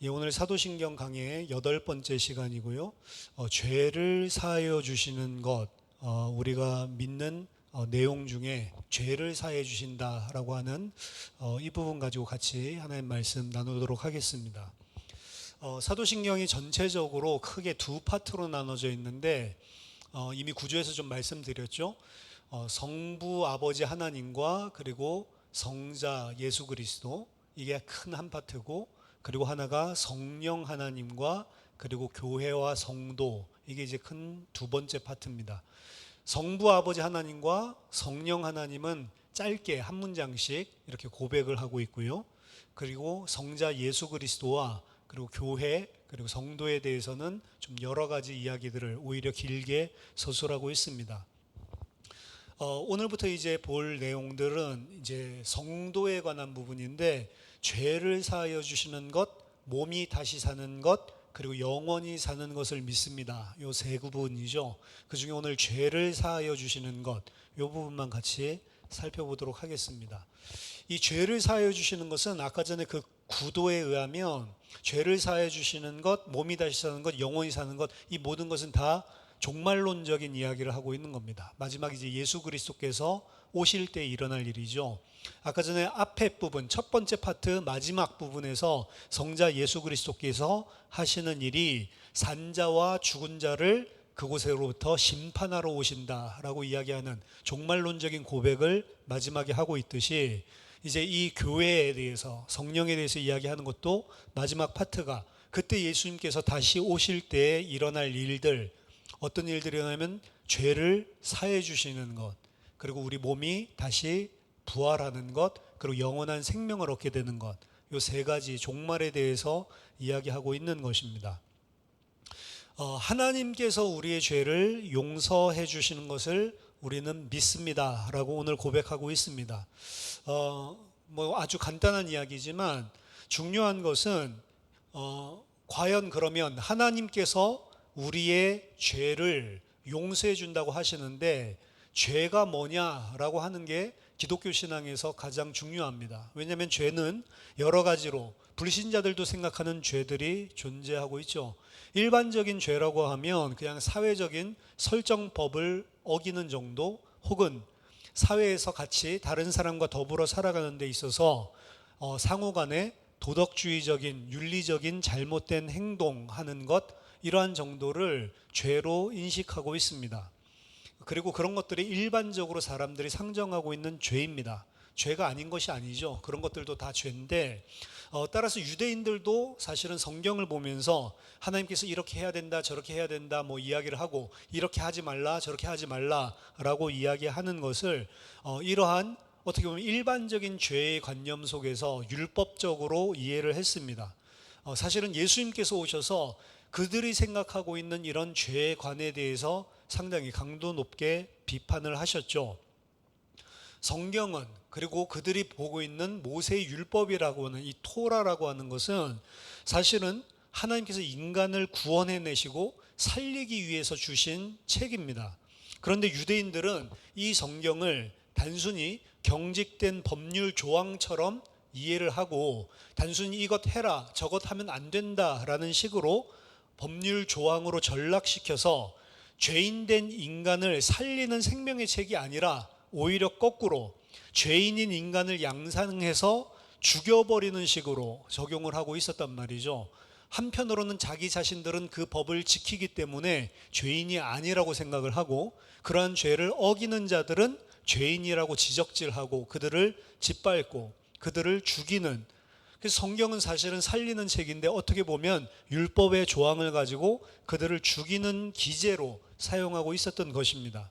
예, 오늘 사도신경 강의의 8번째 시간이고요. 죄를 사하여 주시는 것, 우리가 믿는 내용 중에 죄를 사해 주신다라고 하는 이 부분 가지고 같이 하나님 말씀 나누도록 하겠습니다. 사도신경이 전체적으로 크게 두 파트로 나눠져 있는데 이미 구조에서 좀 말씀드렸죠. 성부 아버지 하나님과 그리고 성자 예수 그리스도, 이게 큰 한 파트고, 그리고 하나가 성령 하나님과 그리고 교회와 성도, 이게 이제 큰 두 번째 파트입니다. 성부 아버지 하나님과 성령 하나님은 짧게 한 문장씩 이렇게 고백을 하고 있고요. 그리고 성자 예수 그리스도와 그리고 교회 그리고 성도에 대해서는 좀 여러 가지 이야기들을 오히려 길게 서술하고 있습니다. 오늘부터 이제 볼 내용들은 이제 성도에 관한 부분인데, 죄를 사하여 주시는 것, 몸이 다시 사는 것, 그리고 영원히 사는 것을 믿습니다. 요 세 부분이죠. 그 중에 오늘 죄를 사하여 주시는 것, 요 부분만 같이 살펴보도록 하겠습니다. 이 죄를 사하여 주시는 것은 아까 전에 그 구도에 의하면 죄를 사하여 주시는 것, 몸이 다시 사는 것, 영원히 사는 것, 이 모든 것은 다 종말론적인 이야기를 하고 있는 겁니다. 마지막 이제 예수 그리스도께서 오실 때 일어날 일이죠. 아까 전에 앞에 부분, 첫 번째 파트 마지막 부분에서 성자 예수 그리스도께서 하시는 일이 산자와 죽은 자를 그곳으로부터 심판하러 오신다라고 이야기하는 종말론적인 고백을 마지막에 하고 있듯이, 이제 이 교회에 대해서, 성령에 대해서 이야기하는 것도 마지막 파트가 그때 예수님께서 다시 오실 때 일어날 일들, 어떤 일들이냐면 죄를 사해 주시는 것, 그리고 우리 몸이 다시 부활하는 것, 그리고 영원한 생명을 얻게 되는 것, 이 세 가지 종말에 대해서 이야기하고 있는 것입니다. 하나님께서 우리의 죄를 용서해 주시는 것을 우리는 믿습니다 라고 오늘 고백하고 있습니다. 아주 간단한 이야기지만 중요한 것은 과연 그러면 하나님께서 우리의 죄를 용서해 준다고 하시는데, 죄가 뭐냐라고 하는 게 기독교 신앙에서 가장 중요합니다. 왜냐하면 죄는 여러 가지로 불신자들도 생각하는 죄들이 존재하고 있죠. 일반적인 죄라고 하면 그냥 사회적인 설정법을 어기는 정도, 혹은 사회에서 같이 다른 사람과 더불어 살아가는 데 있어서 상호 간에 도덕주의적인, 윤리적인 잘못된 행동하는 것, 이러한 정도를 죄로 인식하고 있습니다. 그리고 그런 것들이 일반적으로 사람들이 상정하고 있는 죄입니다. 죄가 아닌 것이 아니죠. 그런 것들도 다 죄인데, 따라서 유대인들도 사실은 성경을 보면서 하나님께서 이렇게 해야 된다, 저렇게 해야 된다 이야기를 하고, 이렇게 하지 말라, 저렇게 하지 말라라고 이야기하는 것을 이러한 어떻게 보면 일반적인 죄의 관념 속에서 율법적으로 이해를 했습니다. 사실은 예수님께서 오셔서 그들이 생각하고 있는 이런 죄의 관에 대해서 상당히 강도 높게 비판을 하셨죠. 성경은, 그리고 그들이 보고 있는 모세의 율법이라고 하는 이 토라라고 하는 것은 사실은 하나님께서 인간을 구원해 내시고 살리기 위해서 주신 책입니다. 그런데 유대인들은 이 성경을 단순히 경직된 법률 조항처럼 이해를 하고, 단순히 이것 해라, 저것 하면 안 된다라는 식으로 법률 조항으로 전락시켜서 죄인된 인간을 살리는 생명의 책이 아니라 오히려 거꾸로 죄인인 인간을 양산해서 죽여버리는 식으로 적용을 하고 있었단 말이죠. 한편으로는 자기 자신들은 그 법을 지키기 때문에 죄인이 아니라고 생각을 하고, 그러한 죄를 어기는 자들은 죄인이라고 지적질하고 그들을 짓밟고 그들을 죽이는, 그래서 성경은 사실은 살리는 책인데 어떻게 보면 율법의 조항을 가지고 그들을 죽이는 기제로 사용하고 있었던 것입니다.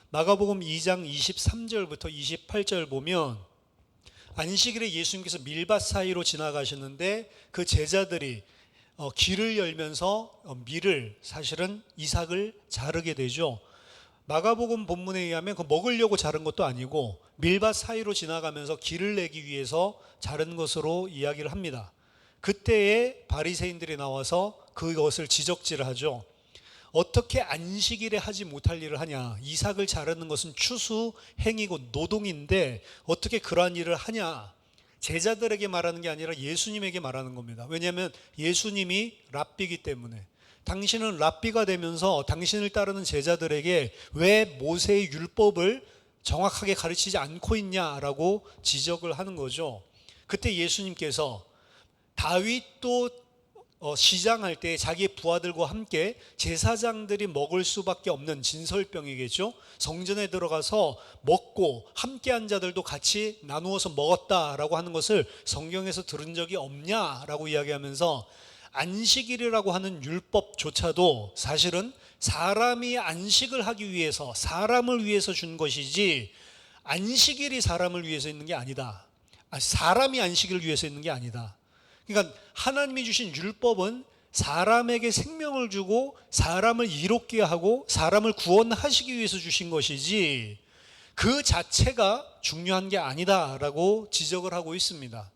마가복음 2장 23절부터 28절 보면, 안식일에 예수님께서 밀밭 사이로 지나가시는데 그 제자들이 길을 열면서 밀을, 사실은 이삭을 자르게 되죠. 마가복음 본문에 의하면 그 먹으려고 자른 것도 아니고 밀밭 사이로 지나가면서 길을 내기 위해서 자른 것으로 이야기를 합니다. 그때에 바리새인들이 나와서 그것을 지적질을 하죠. 어떻게 안식일에 하지 못할 일을 하냐, 이삭을 자르는 것은 추수 행위고 노동인데 어떻게 그러한 일을 하냐, 제자들에게 말하는 게 아니라 예수님에게 말하는 겁니다. 왜냐하면 예수님이 랍비이기 때문에. 당신은 랍비가 되면서 당신을 따르는 제자들에게 왜 모세의 율법을 정확하게 가르치지 않고 있냐라고 지적을 하는 거죠. 그때 예수님께서 다윗도 시장할 때 자기의 부하들과 함께 제사장들이 먹을 수밖에 없는 진설병이겠죠. 성전에 들어가서 먹고 함께한 자들도 같이 나누어서 먹었다라고 하는 것을 성경에서 들은 적이 없냐라고 이야기하면서 안식일이라고 하는 율법조차도 사실은 사람이 안식을 하기 위해서, 사람을 위해서 준 것이지 안식일이 사람을 위해서 있는 게 아니다. 사람이 안식일을 위해서 있는 게 아니다. 그러니까 하나님이 주신 율법은 사람에게 생명을 주고 사람을 이롭게 하고 사람을 구원하시기 위해서 주신 것이지 그 자체가 중요한 게 아니다라고 지적을 하고 있습니다.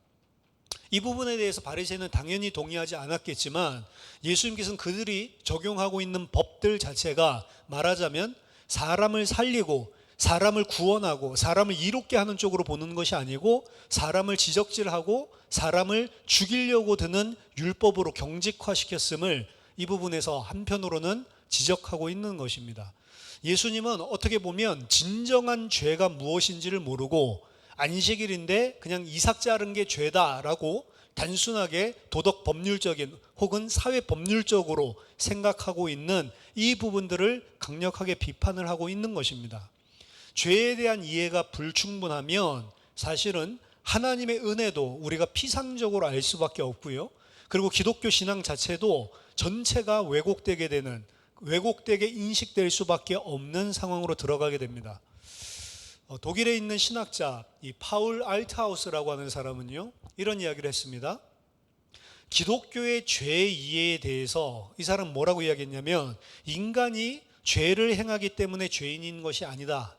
이 부분에 대해서 바리새인은 당연히 동의하지 않았겠지만 예수님께서는 그들이 적용하고 있는 법들 자체가 말하자면 사람을 살리고 사람을 구원하고 사람을 이롭게 하는 쪽으로 보는 것이 아니고 사람을 지적질하고 사람을 죽이려고 드는 율법으로 경직화시켰음을 이 부분에서 한편으로는 지적하고 있는 것입니다. 예수님은 어떻게 보면 진정한 죄가 무엇인지를 모르고 안식일인데 그냥 이삭 자른 게 죄다라고 단순하게 도덕 법률적인 혹은 사회 법률적으로 생각하고 있는 이 부분들을 강력하게 비판을 하고 있는 것입니다. 죄에 대한 이해가 불충분하면 사실은 하나님의 은혜도 우리가 피상적으로 알 수밖에 없고요. 그리고 기독교 신앙 자체도 전체가 왜곡되게 되는, 왜곡되게 인식될 수밖에 없는 상황으로 들어가게 됩니다. 독일에 있는 신학자 이 파울 알트하우스라고 하는 사람은요, 이런 이야기를 했습니다. 기독교의 죄 이해에 대해서 이 사람은 뭐라고 이야기했냐면 인간이 죄를 행하기 때문에 죄인인 것이 아니다.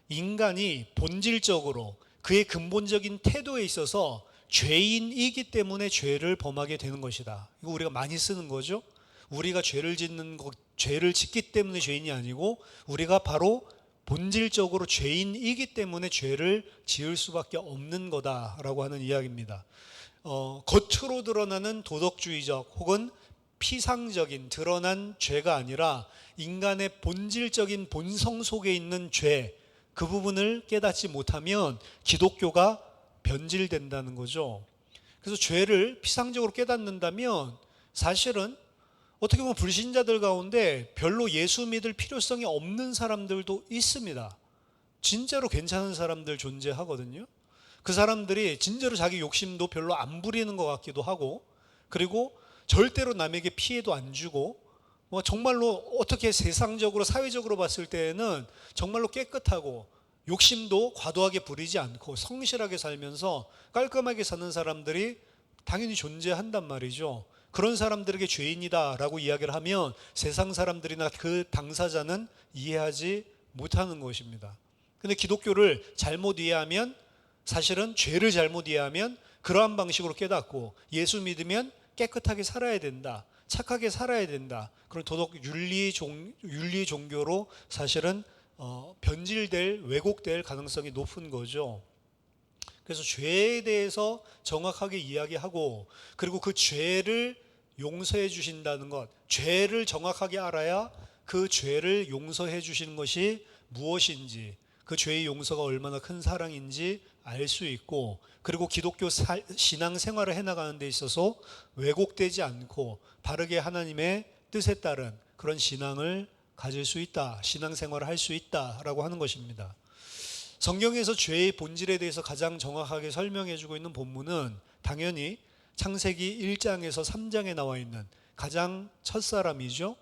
인간이 본질적으로 그의 근본적인 태도에 있어서 죄인이기 때문에 죄를 범하게 되는 것이다. 이거 우리가 많이 쓰는 거죠. 우리가 죄를 짓기 때문에 죄인이 아니고 우리가 바로 본질적으로 죄인이기 때문에 죄를 지을 수밖에 없는 거다라고 하는 이야기입니다. 겉으로 드러나는 도덕주의적 혹은 피상적인 드러난 죄가 아니라 인간의 본질적인 본성 속에 있는 죄, 그 부분을 깨닫지 못하면 기독교가 변질된다는 거죠. 그래서 죄를 피상적으로 깨닫는다면 사실은 어떻게 보면 불신자들 가운데 별로 예수 믿을 필요성이 없는 사람들도 있습니다. 진짜로 괜찮은 사람들 존재하거든요. 그 사람들이 진짜로 자기 욕심도 별로 안 부리는 것 같기도 하고, 그리고 절대로 남에게 피해도 안 주고, 정말로 어떻게 세상적으로 사회적으로 봤을 때에는 정말로 깨끗하고 욕심도 과도하게 부리지 않고 성실하게 살면서 깔끔하게 사는 사람들이 당연히 존재한단 말이죠. 그런 사람들에게 죄인이다라고 이야기를 하면 세상 사람들이나 그 당사자는 이해하지 못하는 것입니다. 근데 기독교를 잘못 이해하면, 사실은 죄를 잘못 이해하면 그러한 방식으로 깨닫고 예수 믿으면 깨끗하게 살아야 된다, 착하게 살아야 된다, 그런 도덕 윤리 종교로 사실은 변질될, 왜곡될 가능성이 높은 거죠. 그래서 죄에 대해서 정확하게 이야기하고, 그리고 그 죄를 용서해 주신다는 것, 죄를 정확하게 알아야 그 죄를 용서해 주시는 것이 무엇인지, 그 죄의 용서가 얼마나 큰 사랑인지 알 수 있고, 그리고 기독교 신앙 생활을 해나가는 데 있어서 왜곡되지 않고 바르게 하나님의 뜻에 따른 그런 신앙을 가질 수 있다, 신앙생활을 할 수 있다라고 하는 것입니다. 성경에서 죄의 본질에 대해서 가장 정확하게 설명해 주고 있는 본문은 당연히 창세기 1장에서 3장에 나와 있는 가장 첫사람이죠.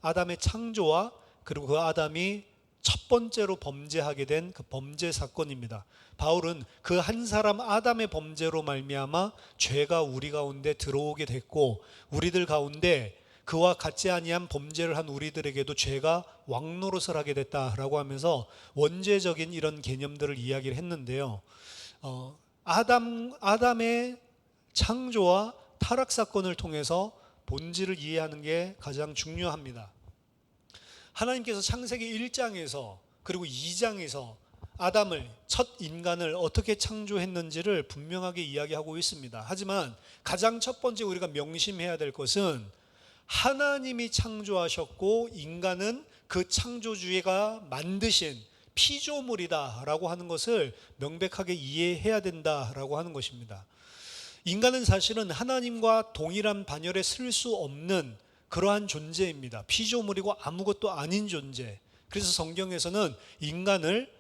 아담의 창조와 그리고 그 아담이 첫 번째로 범죄하게 된 그 범죄 사건입니다. 바울은 그 한 사람 아담의 범죄로 말미암아 죄가 우리 가운데 들어오게 됐고, 우리들 가운데 그와 같지 아니한 범죄를 한 우리들에게도 죄가 왕노릇을 하게 됐다라고 하면서 원죄적인 이런 개념들을 이야기를 했는데요. 아담의 창조와 타락 사건을 통해서 본질을 이해하는 게 가장 중요합니다. 하나님께서 창세기 1장에서 그리고 2장에서 아담을, 첫 인간을 어떻게 창조했는지를 분명하게 이야기하고 있습니다. 하지만 가장 첫 번째 우리가 명심해야 될 것은 하나님이 창조하셨고 인간은 그 창조주가 만드신 피조물이다라고 하는 것을 명백하게 이해해야 된다라고 하는 것입니다. 인간은 사실은 하나님과 동일한 반열에 쓸 수 없는 그러한 존재입니다. 피조물이고 아무것도 아닌 존재. 그래서 성경에서는 인간을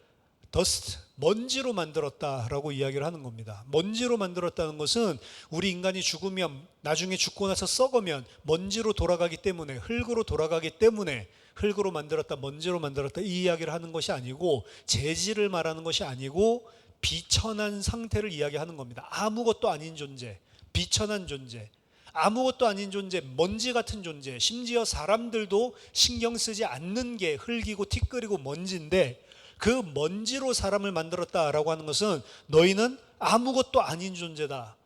더스트, 먼지로 만들었다라고 이야기를 하는 겁니다. 먼지로 만들었다는 것은 우리 인간이 죽으면, 나중에 죽고 나서 썩으면 먼지로 돌아가기 때문에, 흙으로 돌아가기 때문에 흙으로 만들었다, 먼지로 만들었다 이 이야기를 하는 것이 아니고, 재질을 말하는 것이 아니고 비천한 상태를 이야기하는 겁니다. 아무것도 아닌 존재, 비천한 존재, 아무것도 아닌 존재, 먼지 같은 존재, 심지어 사람들도 신경 쓰지 않는 게 흙이고 티끌이고 먼지인데 그 먼지로 사람을 만들었다라고 하는 것은 너희는 아무것도 아닌 존재다.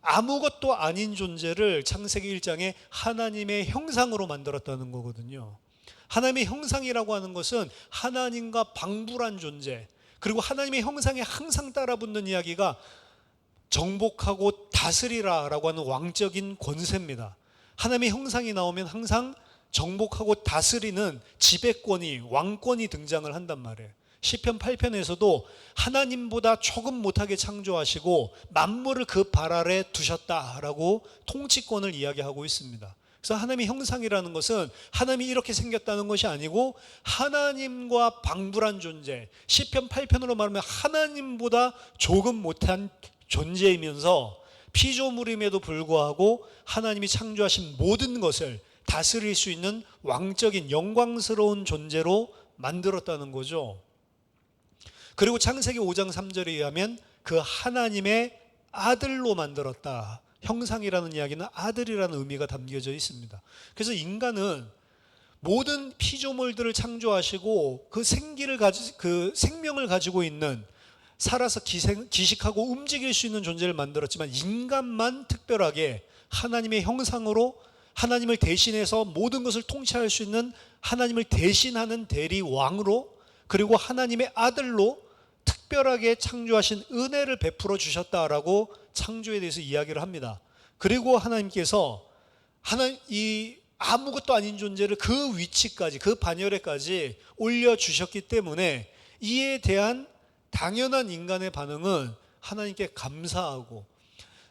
아무것도 아닌 존재를 창세기 1장에 하나님의 형상으로 만들었다는 거거든요. 하나님의 형상이라고 하는 것은 하나님과 방불한 존재, 그리고 하나님의 형상에 항상 따라붙는 이야기가 정복하고 다스리라라고 하는 왕적인 권세입니다. 하나님의 형상이 나오면 항상 정복하고 다스리는 지배권이, 왕권이 등장을 한단 말이에요. 시편 8편에서도 하나님보다 조금 못하게 창조하시고 만물을 그 발 아래 두셨다라고 통치권을 이야기하고 있습니다. 그래서 하나님의 형상이라는 것은 하나님이 이렇게 생겼다는 것이 아니고 하나님과 방불한 존재, 시편 8편으로 말하면 하나님보다 조금 못한 존재이면서 피조물임에도 불구하고 하나님이 창조하신 모든 것을 다스릴 수 있는 왕적인 영광스러운 존재로 만들었다는 거죠. 그리고 창세기 5장 3절에 의하면 그 하나님의 아들로 만들었다. 형상이라는 이야기는 아들이라는 의미가 담겨져 있습니다. 그래서 인간은 모든 피조물들을 창조하시고 그 생명을 가지고 있는, 살아서 기식하고 움직일 수 있는 존재를 만들었지만 인간만 특별하게 하나님의 형상으로 하나님을 대신해서 모든 것을 통치할 수 있는 하나님을 대신하는 대리왕으로, 그리고 하나님의 아들로 특별하게 창조하신 은혜를 베풀어 주셨다라고 창조에 대해서 이야기를 합니다. 그리고 하나님께서 이 아무것도 아닌 존재를 그 위치까지, 그 반열에까지 올려주셨기 때문에 이에 대한 당연한 인간의 반응은 하나님께 감사하고,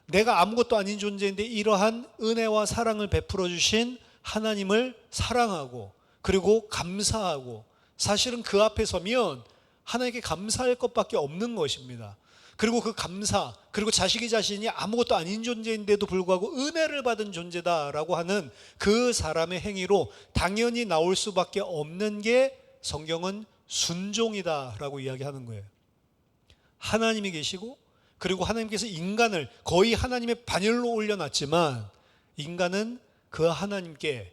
내가 아무것도 아닌 존재인데 이러한 은혜와 사랑을 베풀어 주신 하나님을 사랑하고, 그리고 감사하고, 사실은 그 앞에 서면 하나님께 감사할 것밖에 없는 것입니다. 그리고 그 감사, 그리고 자신이 아무것도 아닌 존재인데도 불구하고 은혜를 받은 존재다라고 하는 그 사람의 행위로 당연히 나올 수밖에 없는 게 성경은 순종이다라고 이야기하는 거예요. 하나님이 계시고, 그리고 하나님께서 인간을 거의 하나님의 반열로 올려놨지만 인간은 그 하나님께,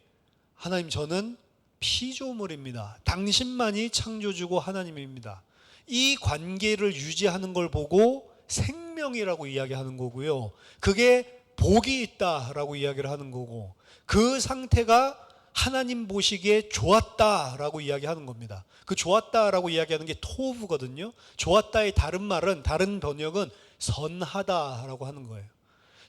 하나님 저는 피조물입니다. 당신만이 창조주고 하나님입니다. 이 관계를 유지하는 걸 보고 생명이라고 이야기하는 거고요. 그게 복이 있다라고 이야기를 하는 거고, 그 상태가 하나님 보시기에 좋았다라고 이야기하는 겁니다. 그 좋았다라고 이야기하는 게 토브거든요. 좋았다의 다른 말은, 다른 번역은 선하다라고 하는 거예요.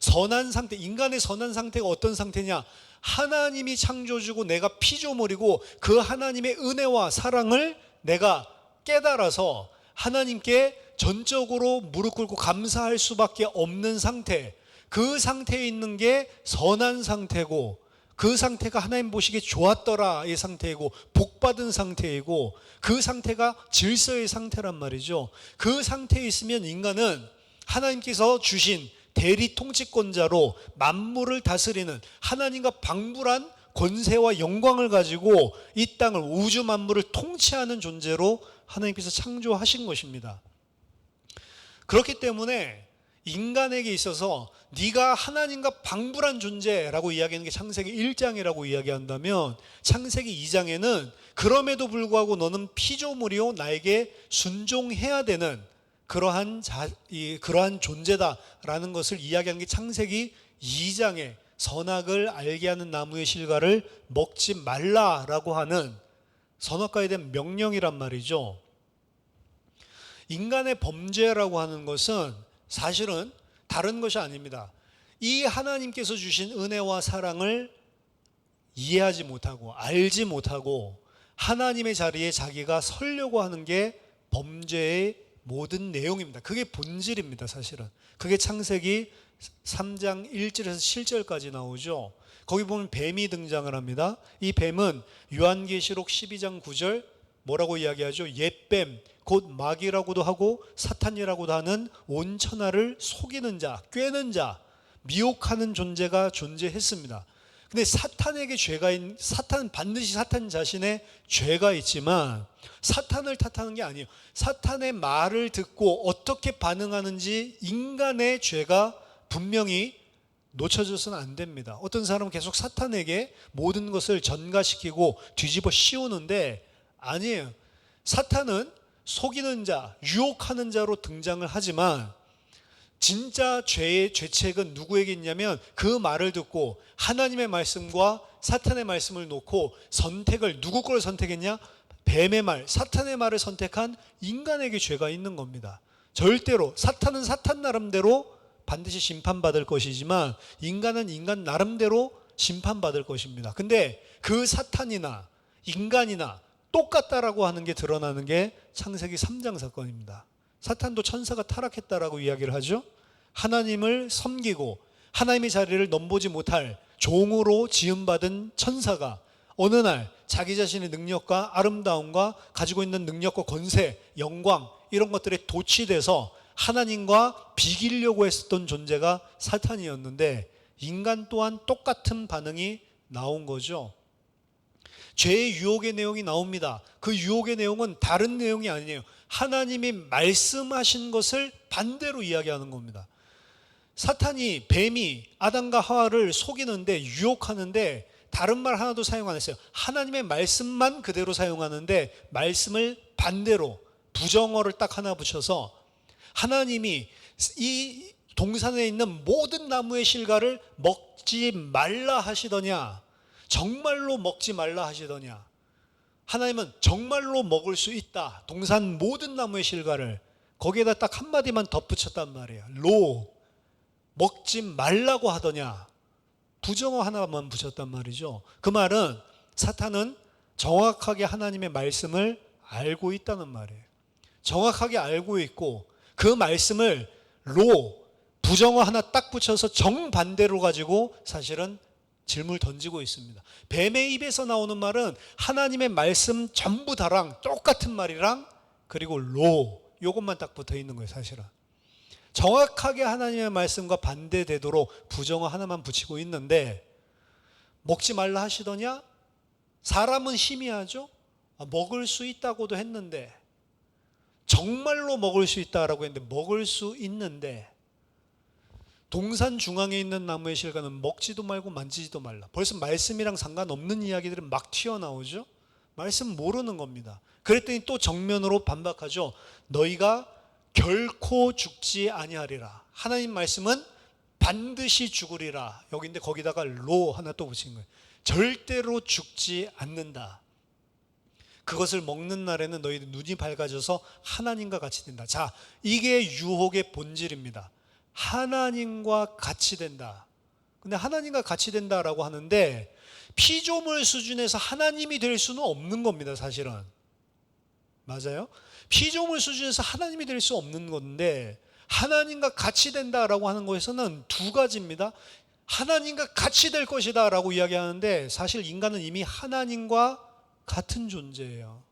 선한 상태, 인간의 선한 상태가 어떤 상태냐? 하나님이 창조주고 내가 피조물이고 그 하나님의 은혜와 사랑을 내가 깨달아서 하나님께 전적으로 무릎 꿇고 감사할 수밖에 없는 상태, 그 상태에 있는 게 선한 상태고, 그 상태가 하나님 보시기에 좋았더라의 상태이고 복받은 상태이고, 그 상태가 질서의 상태란 말이죠. 그 상태에 있으면 인간은 하나님께서 주신 대리 통치권자로 만물을 다스리는, 하나님과 방불한 권세와 영광을 가지고 이 땅을, 우주 만물을 통치하는 존재로 하나님께서 창조하신 것입니다. 그렇기 때문에 인간에게 있어서 네가 하나님과 방불한 존재라고 이야기하는 게 창세기 1장이라고 이야기한다면, 창세기 2장에는 그럼에도 불구하고 너는 피조물이요 나에게 순종해야 되는 그러한 존재다라는 것을 이야기하는 게 창세기 2장에 선악을 알게 하는 나무의 실과를 먹지 말라라고 하는 선악과에 대한 명령이란 말이죠. 인간의 범죄라고 하는 것은 사실은 다른 것이 아닙니다. 이 하나님께서 주신 은혜와 사랑을 이해하지 못하고 알지 못하고 하나님의 자리에 자기가 서려고 하는 게 범죄의 모든 내용입니다. 그게 본질입니다. 사실은 그게 창세기 3장 1절에서 7절까지 나오죠. 거기 보면 뱀이 등장을 합니다. 이 뱀은 요한계시록 12장 9절 뭐라고 이야기하죠? 옛뱀, 곧 마귀라고도 하고 사탄이라고도 하는 온 천하를 속이는 자, 꿰는 자, 미혹하는 존재가 존재했습니다. 근데 사탄에게 사탄은 반드시 사탄 자신의 죄가 있지만 사탄을 탓하는 게 아니에요. 사탄의 말을 듣고 어떻게 반응하는지 인간의 죄가 분명히 놓쳐져서는 안 됩니다. 어떤 사람은 계속 사탄에게 모든 것을 전가시키고 뒤집어 씌우는데 아니에요. 사탄은 속이는 자, 유혹하는 자로 등장을 하지만 진짜 죄의 죄책은 누구에게 있냐면 그 말을 듣고 하나님의 말씀과 사탄의 말씀을 놓고 선택을 누구 걸 선택했냐? 뱀의 말, 사탄의 말을 선택한 인간에게 죄가 있는 겁니다. 절대로 사탄은 사탄 나름대로 반드시 심판받을 것이지만 인간은 인간 나름대로 심판받을 것입니다. 근데 그 사탄이나 인간이나 똑같다라고 하는 게 드러나는 게 창세기 3장 사건입니다. 사탄도 천사가 타락했다라고 이야기를 하죠. 하나님을 섬기고 하나님의 자리를 넘보지 못할 종으로 지음받은 천사가 어느 날 자기 자신의 능력과 아름다움과 가지고 있는 능력과 권세, 영광 이런 것들에 도취돼서 하나님과 비기려고 했었던 존재가 사탄이었는데 인간 또한 똑같은 반응이 나온 거죠. 죄의 유혹의 내용이 나옵니다. 그 유혹의 내용은 다른 내용이 아니에요. 하나님이 말씀하신 것을 반대로 이야기하는 겁니다. 사탄이 뱀이 아담과 하와를 속이는데 유혹하는데 다른 말 하나도 사용 안 했어요. 하나님의 말씀만 그대로 사용하는데 말씀을 반대로 부정어를 딱 하나 붙여서 하나님이 이 동산에 있는 모든 나무의 실과를 먹지 말라 하시더냐? 정말로 먹지 말라 하시더냐? 하나님은 정말로 먹을 수 있다. 동산 모든 나무의 실과를 거기에다 딱 한마디만 덧붙였단 말이에요. 먹지 말라고 하더냐? 부정어 하나만 붙였단 말이죠. 그 말은 사탄은 정확하게 하나님의 말씀을 알고 있다는 말이에요. 정확하게 알고 있고 그 말씀을 부정어 하나 딱 붙여서 정반대로 가지고 사실은 질문을 던지고 있습니다. 뱀의 입에서 나오는 말은 하나님의 말씀 전부 다랑 똑같은 말이랑 그리고 요것만 딱 붙어 있는 거예요. 사실은 정확하게 하나님의 말씀과 반대되도록 부정어 하나만 붙이고 있는데 먹지 말라 하시더냐? 사람은 희미하죠. 먹을 수 있다고도 했는데 정말로 먹을 수 있다라고 했는데 먹을 수 있는데 동산 중앙에 있는 나무의 실과는 먹지도 말고 만지지도 말라. 벌써 말씀이랑 상관없는 이야기들은 막 튀어나오죠. 말씀 모르는 겁니다. 그랬더니 또 정면으로 반박하죠. 너희가 결코 죽지 아니하리라. 하나님 말씀은 반드시 죽으리라. 여기인데 거기다가 하나 또 붙인 거예요. 절대로 죽지 않는다. 그것을 먹는 날에는 너희들 눈이 밝아져서 하나님과 같이 된다. 자, 이게 유혹의 본질입니다. 하나님과 같이 된다. 근데 하나님과 같이 된다라고 하는데 피조물 수준에서 하나님이 될 수는 없는 겁니다. 사실은 맞아요? 피조물 수준에서 하나님이 될 수 없는 건데 하나님과 같이 된다라고 하는 것에서는 두 가지입니다. 하나님과 같이 될 것이다 라고 이야기하는데 사실 인간은 이미 하나님과 같은 존재예요.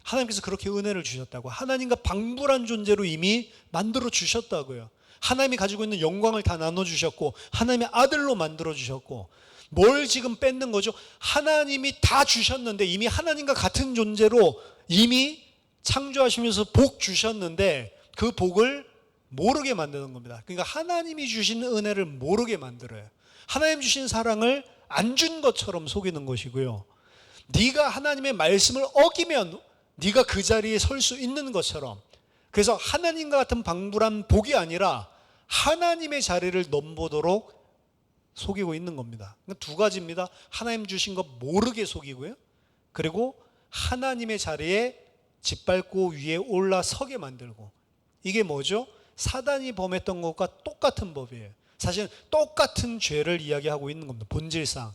하나님께서 그렇게 은혜를 주셨다고, 하나님과 방불한 존재로 이미 만들어 주셨다고요. 하나님이 가지고 있는 영광을 다 나눠주셨고 하나님의 아들로 만들어주셨고 뭘 지금 뺏는 거죠? 하나님이 다 주셨는데 이미 하나님과 같은 존재로 이미 창조하시면서 복 주셨는데 그 복을 모르게 만드는 겁니다. 그러니까 하나님이 주신 은혜를 모르게 만들어요. 하나님 주신 사랑을 안 준 것처럼 속이는 것이고요. 네가 하나님의 말씀을 어기면 네가 그 자리에 설 수 있는 것처럼, 그래서 하나님과 같은 방불한 복이 아니라 하나님의 자리를 넘보도록 속이고 있는 겁니다. 그러니까 두 가지입니다. 하나님 주신 거 모르게 속이고요. 그리고 하나님의 자리에 짓밟고 위에 올라서게 만들고. 이게 뭐죠? 사단이 범했던 것과 똑같은 법이에요. 사실 똑같은 죄를 이야기하고 있는 겁니다. 본질상.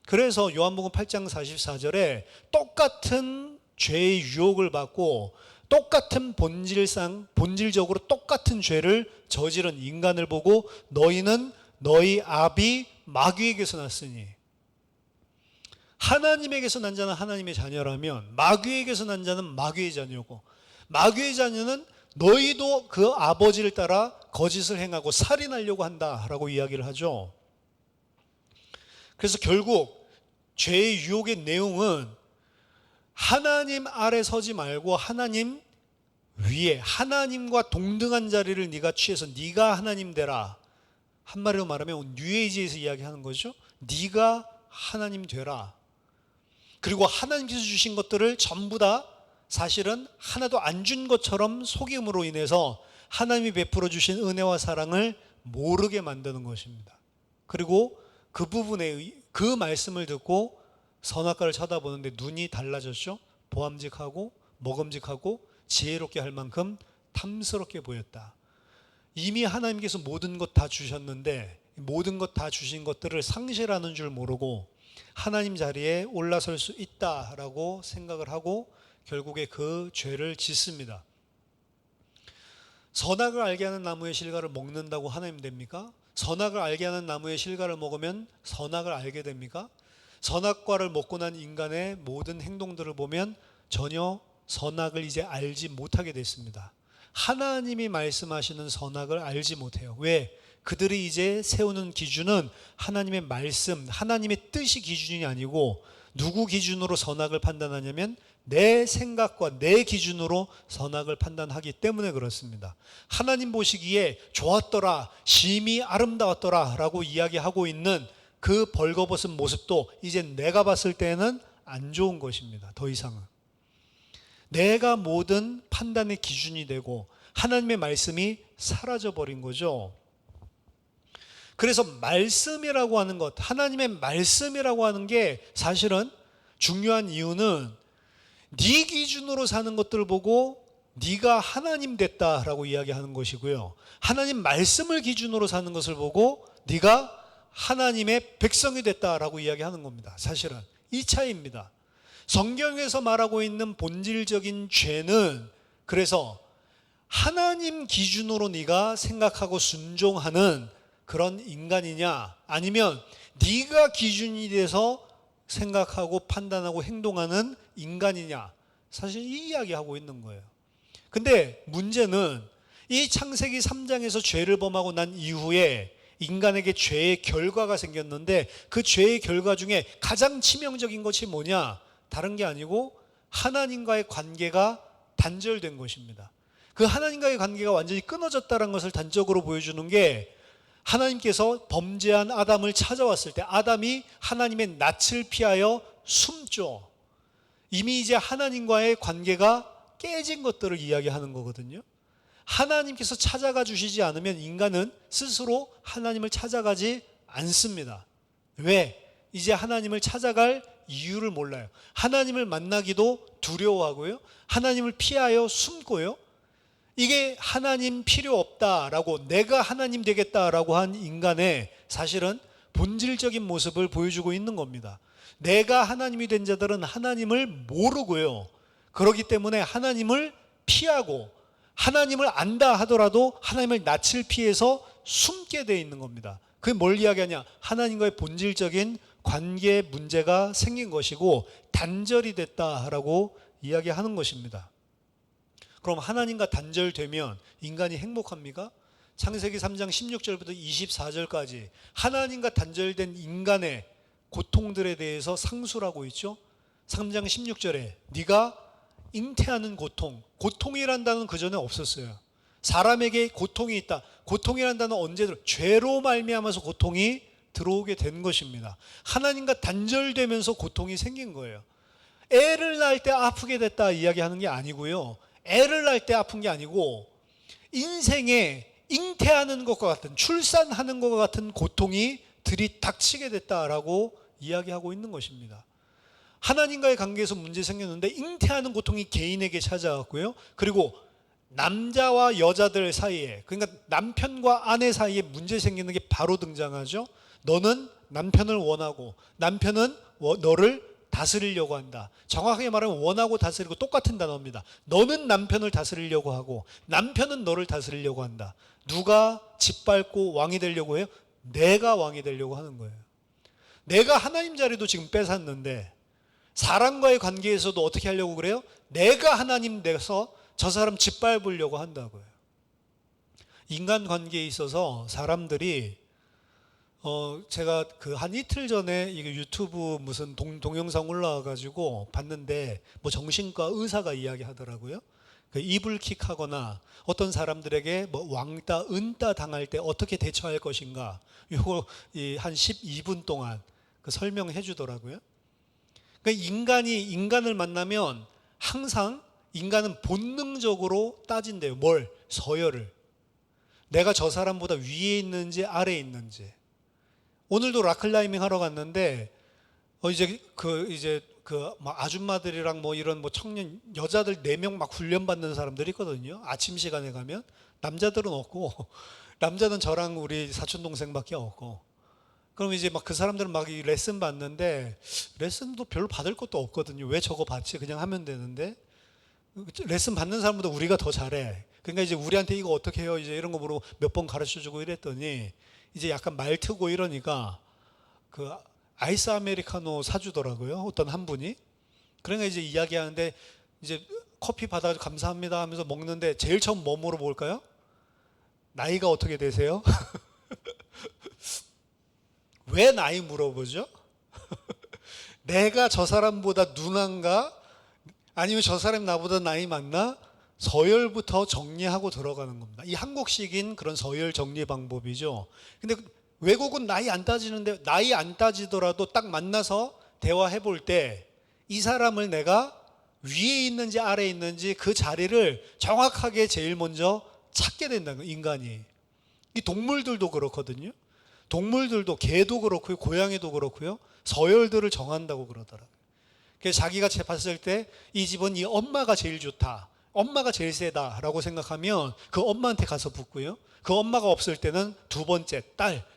그래서 요한복음 8장 44절에 똑같은 죄의 유혹을 받고 똑같은 본질적으로 똑같은 죄를 저지른 인간을 보고 너희는 너희 아비 마귀에게서 났으니, 하나님에게서 난 자는 하나님의 자녀라면 마귀에게서 난 자는 마귀의 자녀고, 마귀의 자녀는 너희도 그 아버지를 따라 거짓을 행하고 살인하려고 한다라고 이야기를 하죠. 그래서 결국 죄의 유혹의 내용은 하나님 아래 서지 말고 하나님 위에, 하나님과 동등한 자리를 네가 취해서 네가 하나님 되라. 한마디로 말하면 뉴에이지에서 이야기하는 거죠. 네가 하나님 되라. 그리고 하나님께서 주신 것들을 전부 다 사실은 하나도 안 준 것처럼 속임으로 인해서 하나님이 베풀어 주신 은혜와 사랑을 모르게 만드는 것입니다. 그리고 그 부분에 그 말씀을 듣고 선악과를 쳐다보는데 눈이 달라졌죠. 보암직하고 먹음직하고 지혜롭게 할 만큼 탐스럽게 보였다. 이미 하나님께서 모든 것 다 주셨는데 모든 것 다 주신 것들을 상실하는 줄 모르고 하나님 자리에 올라설 수 있다라고 생각을 하고 결국에 그 죄를 짓습니다. 선악을 알게 하는 나무의 실과를 먹는다고 하나님 됩니까? 선악을 알게 하는 나무의 실과를 먹으면 선악을 알게 됩니까? 선악과를 먹고 난 인간의 모든 행동들을 보면 전혀 선악을 이제 알지 못하게 됐습니다. 하나님이 말씀하시는 선악을 알지 못해요. 왜? 그들이 이제 세우는 기준은 하나님의 말씀, 하나님의 뜻이 기준이 아니고 누구 기준으로 선악을 판단하냐면 내 생각과 내 기준으로 선악을 판단하기 때문에 그렇습니다. 하나님 보시기에 좋았더라, 심히 아름다웠더라 라고 이야기하고 있는 그 벌거벗은 모습도 이제 내가 봤을 때는 안 좋은 것입니다. 더 이상은. 내가 모든 판단의 기준이 되고 하나님의 말씀이 사라져버린 거죠. 그래서 말씀이라고 하는 것, 하나님의 말씀이라고 하는 게 사실은 중요한 이유는 네 기준으로 사는 것들을 보고 네가 하나님 됐다라고 이야기하는 것이고요. 하나님 말씀을 기준으로 사는 것을 보고 네가 하나님의 백성이 됐다라고 이야기하는 겁니다. 사실은 이 차이입니다. 성경에서 말하고 있는 본질적인 죄는 그래서 하나님 기준으로 네가 생각하고 순종하는 그런 인간이냐, 아니면 네가 기준이 돼서 생각하고 판단하고 행동하는 인간이냐, 사실 이 이야기하고 있는 거예요. 근데 문제는 이 창세기 3장에서 죄를 범하고 난 이후에 인간에게 죄의 결과가 생겼는데 그 죄의 결과 중에 가장 치명적인 것이 뭐냐? 다른 게 아니고 하나님과의 관계가 단절된 것입니다. 그 하나님과의 관계가 완전히 끊어졌다는 것을 단적으로 보여주는 게 하나님께서 범죄한 아담을 찾아왔을 때 아담이 하나님의 낯을 피하여 숨죠. 이미 이제 하나님과의 관계가 깨진 것들을 이야기하는 거거든요. 하나님께서 찾아가 주시지 않으면 인간은 스스로 하나님을 찾아가지 않습니다. 왜? 이제 하나님을 찾아갈 이유를 몰라요. 하나님을 만나기도 두려워하고요. 하나님을 피하여 숨고요. 이게 하나님 필요 없다라고 내가 하나님 되겠다라고 한 인간의 사실은 본질적인 모습을 보여주고 있는 겁니다. 내가 하나님이 된 자들은 하나님을 모르고요. 그렇기 때문에 하나님을 피하고 하나님을 안다 하더라도 하나님을 낯을 피해서 숨게 돼 있는 겁니다. 그게 뭘 이야기하냐? 하나님과의 본질적인 관계 문제가 생긴 것이고 단절이 됐다라고 이야기하는 것입니다. 그럼 하나님과 단절되면 인간이 행복합니까? 창세기 3장 16절부터 24절까지 하나님과 단절된 인간의 고통들에 대해서 상술하고 있죠. 3장 16절에 네가 잉태하는 고통, 고통이란 단어는 그전에 없었어요. 사람에게 고통이 있다. 고통이란 단어는 언제 죄로 말미암아서 고통이 들어오게 된 것입니다. 하나님과 단절되면서 고통이 생긴 거예요. 애를 낳을 때 아프게 됐다 이야기하는 게 아니고요. 애를 낳을 때 아픈 게 아니고 인생에 잉태하는 것과 같은, 출산하는 것과 같은 고통이 들이닥치게 됐다라고 이야기하고 있는 것입니다. 하나님과의 관계에서 문제 생겼는데 잉태하는 고통이 개인에게 찾아왔고요. 그리고 남자와 여자들 사이에, 그러니까 남편과 아내 사이에 문제 생기는 게 바로 등장하죠. 너는 남편을 원하고 남편은 너를 다스리려고 한다. 정확하게 말하면 원하고 다스리고 똑같은 단어입니다. 너는 남편을 다스리려고 하고 남편은 너를 다스리려고 한다. 누가 짓밟고 왕이 되려고 해요? 내가 왕이 되려고 하는 거예요. 내가 하나님 자리도 지금 뺏었는데 사람과의 관계에서도 어떻게 하려고 그래요? 내가 하나님 돼서 저 사람 짓밟으려고 한다고요. 인간관계에 있어서 사람들이 제가 그 한 이틀 전에 이거 유튜브 무슨 동영상 올라와가지고 봤는데 뭐 정신과 의사가 이야기하더라고요. 그 이불킥하거나 어떤 사람들에게 뭐 왕따, 은따 당할 때 어떻게 대처할 것인가, 요거 한 12분 동안 그 설명해 주더라고요. 그러니까 인간을 만나면 항상 인간은 본능적으로 따진대요. 뭘? 서열을. 내가 저 사람보다 위에 있는지 아래에 있는지. 오늘도 락클라이밍 하러 갔는데 이제 막 아줌마들이랑 뭐 이런 뭐 청년 여자들 4명 막 훈련 받는 사람들이 있거든요. 아침 시간에 가면 남자들은 없고 남자는 저랑 우리 사촌 동생밖에 없고. 그럼 이제 막 그 사람들은 막 이 레슨 받는데 레슨도 별로 받을 것도 없거든요. 왜 저거 받지? 그냥 하면 되는데 레슨 받는 사람보다 우리가 더 잘해. 그러니까 이제 우리한테 이거 어떻게 해요? 이제 이런 거 물어보고 몇 번 가르쳐 주고 이랬더니 이제 약간 말트고 이러니까 그 아이스 아메리카노 사주더라고요. 어떤 한 분이. 그러니까 이제 이야기하는데 이제 커피 받아가지고 감사합니다 하면서 먹는데 제일 처음 뭐 물어볼까요? 나이가 어떻게 되세요? 왜 나이 물어보죠? 내가 저 사람보다 누난가? 아니면 저 사람이 나보다 나이 많나? 서열부터 정리하고 들어가는 겁니다. 이 한국식인 그런 서열 정리 방법이죠. 근데 외국은 나이 안 따지는데, 나이 안 따지더라도 딱 만나서 대화해 볼 때 이 사람을 내가 위에 있는지 아래에 있는지 그 자리를 정확하게 제일 먼저 찾게 된다는 거예요, 인간이. 이 동물들도 그렇거든요. 동물들도 개도 그렇고요, 고양이도 그렇고요, 서열들을 정한다고 그러더라고요. 그래서 자기가 봤을 때 이 집은 이 엄마가 제일 좋다, 엄마가 제일 세다라고 생각하면 그 엄마한테 가서 붙고요. 그 엄마가 없을 때는 두 번째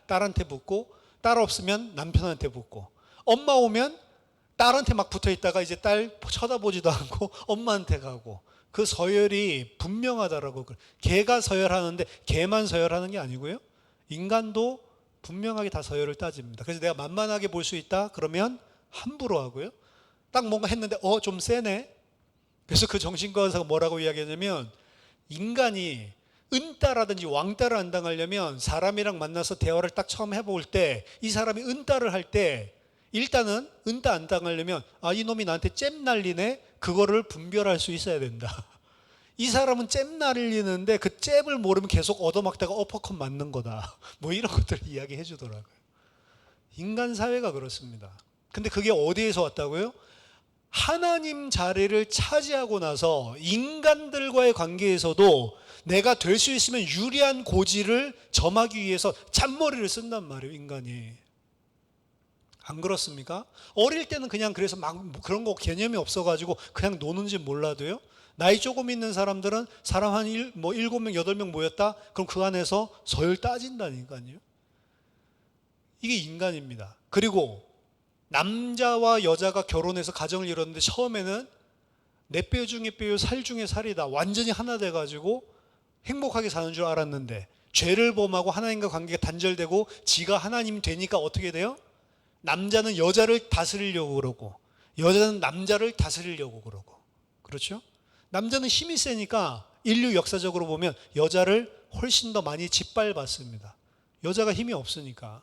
딸한테 붙고, 딸 없으면 남편한테 붙고, 엄마 오면 딸한테 막 붙어 있다가 이제 딸 쳐다보지도 않고 엄마한테 가고. 그 서열이 분명하다라고. 개가 서열하는데 개만 서열하는 게 아니고요, 인간도 분명하게 다 서열을 따집니다. 그래서 내가 만만하게 볼 수 있다 그러면 함부로 하고요, 딱 뭔가 했는데 좀 세네. 그래서 그 정신과 의사가 뭐라고 이야기하냐면, 인간이 은따라든지 왕따를 안 당하려면 사람이랑 만나서 대화를 딱 처음 해볼 때 이 사람이 은따를 할 때 일단은 은따 안 당하려면 이놈이 나한테 잼 날리네, 그거를 분별할 수 있어야 된다. 이 사람은 잼 날리는데 그 잼을 모르면 계속 얻어맞다가 어퍼컷 맞는 거다. 뭐 이런 것들을 이야기해 주더라고요. 인간 사회가 그렇습니다. 근데 그게 어디에서 왔다고요? 하나님 자리를 차지하고 나서 인간들과의 관계에서도 내가 될 수 있으면 유리한 고지를 점하기 위해서 잔머리를 쓴단 말이에요, 인간이. 안 그렇습니까? 어릴 때는 그냥 그래서 막 그런 거 개념이 없어가지고 그냥 노는지 몰라도요, 나이 조금 있는 사람들은 사람 한 7명, 8명 모였다? 그럼 그 안에서 서열 따진다니까요. 이게 인간입니다. 그리고 남자와 여자가 결혼해서 가정을 이뤘는데 처음에는 내 뼈 중에 뼈요, 살 중에 살이다, 완전히 하나 돼가지고 행복하게 사는 줄 알았는데 죄를 범하고 하나님과 관계가 단절되고 지가 하나님 되니까 어떻게 돼요? 남자는 여자를 다스리려고 그러고 여자는 남자를 다스리려고 그러고. 그렇죠? 남자는 힘이 세니까 인류 역사적으로 보면 여자를 훨씬 더 많이 짓밟았습니다. 여자가 힘이 없으니까.